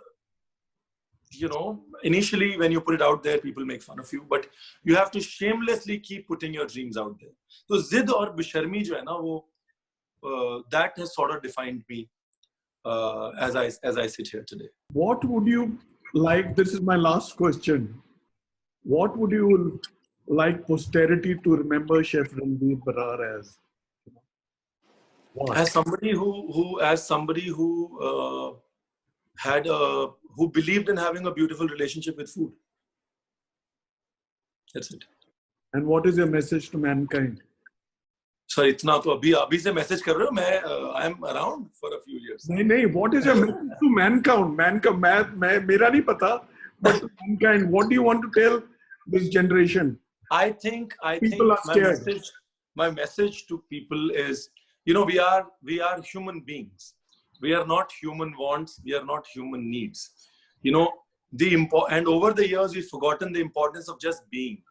initially when you put it out there, people make fun of you, but you have to shamelessly keep putting your dreams out there. So Zid or Bisharmi jo hai na, that has sort of defined me. as I sit here today. What would you like? This is my last question. What would you like posterity to remember Chef Ranveer Brar as? What? As somebody who who believed in having a beautiful relationship with food. That's it. And what is your message to mankind? Sorry, इतना तो अभी से message कर रहे हो मैं I am around for a few years. नहीं, what is your message to mankind? मैं मेरा नहीं पता, but to mankind, what do you want to tell this generation? I think People are scared. my message to people is, you know, we are human beings. We are not human wants. We are not human needs. You know, and over the years we've forgotten the importance of just being.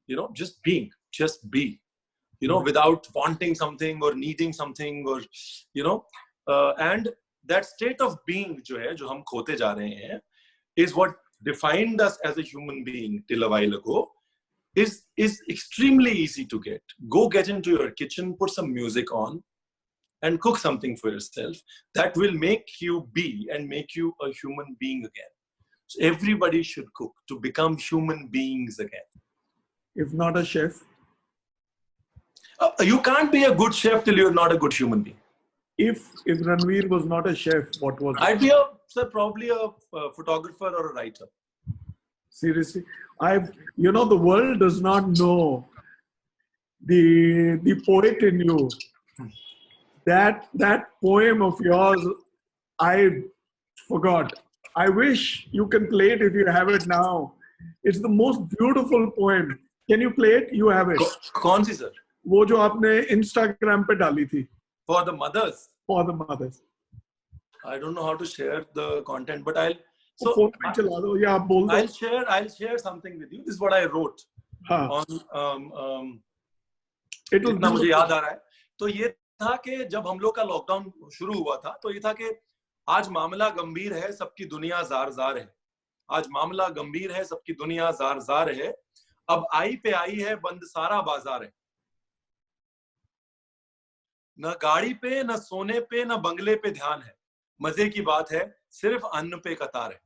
You know, just being, just be. You know, without wanting something or needing something, or you know, and that state of being जो हम खोते जा रहे हैं, is what defined us as a human being till a while ago. Is extremely easy to get. Go get into your kitchen, put some music on, and cook something for yourself. That will make you be and make you a human being again. So everybody should cook to become human beings again. If not a chef? You can't be a good chef till you're not a good human being. If Ranveer was not a chef, what was I'd be probably a photographer or a writer. Seriously, the world does not know the poet in you. That poem of yours, I forgot. I wish you can play it if you have it now. It's the most beautiful poem. Can you play it? You have it. कौन सी sir? वो जो आपने Instagram पे डाली थी. For the mothers. For the mothers. I don't know how to share the content, but I'll share something with you. This is what I wrote on इतना मुझे याद आ रहा है. तो ये था कि जब हम लोग का लॉकडाउन शुरू हुआ था, तो ये था कि आज मामला गंभीर है, सबकी दुनिया जार है. आज मामला गंभीर है, सबकी दुनिया जार है. अब आई पे आई है, बंद सारा बाजार है. न गाड़ी पे, न सोने पे, न बंगले पे ध्यान है. मजे की बात है, सिर्फ अन्न पे कतार है.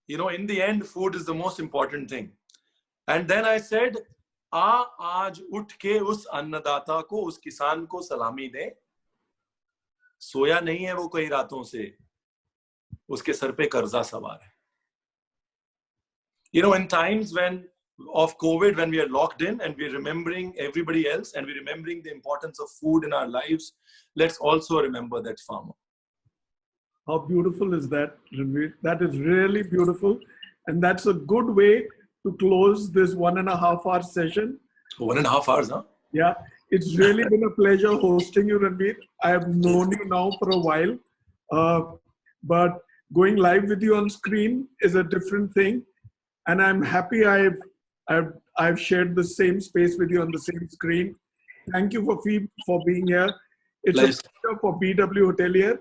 You know, in the end, food is the most important thing. And then I said, आज उठ के उस अन्नदाता को, उस किसान को सलामी दे. सोया नहीं है वो कई रातों से, उसके सर पे कर्जा सवार है. You know, in times of COVID, when we are locked in and we're remembering everybody else and we're remembering the importance of food in our lives, let's also remember that farmer. How beautiful is that, Ranveer? That is really beautiful. And that's a good way to close this 1.5 hour session. 1.5 hours, huh? Yeah. It's really been a pleasure hosting you, Ranveer. I have known you now for a while. But going live with you on screen is a different thing. And I'm happy I've shared the same space with you on the same screen. Thank you for being here. It's a pleasure for BW Hotelier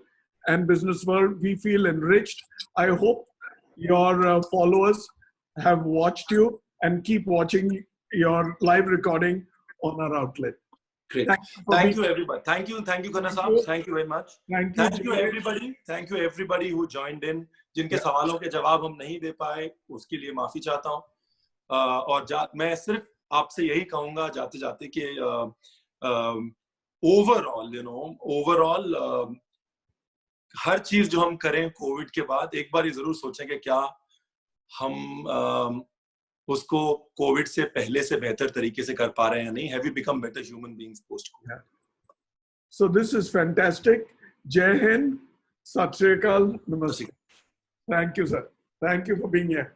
and Business World. We feel enriched. I hope your followers have watched you and keep watching your live recording on our outlet. Great. Thank you everybody. Thank you Khanna Saab. Thank you very much. Thank you everybody. Thank you everybody who joined in. जिनके सवालों के जवाब हम नहीं दे पाए, उसके लिए माफी चाहता हूँ. और मैं सिर्फ आपसे यही कहूँगा जाते जाते कि ओवरऑल हर चीज जो हम करें कोविड के बाद, एक बार ये जरूर सोचें कि क्या हम उसको कोविड से पहले से बेहतर तरीके से कर पा रहे हैं या नहीं. Have we become better human beings post-COVID? So this is fantastic. Jai Hind, Sat Sri Akal, Namaste. Thank you, sir. Thank you for being here.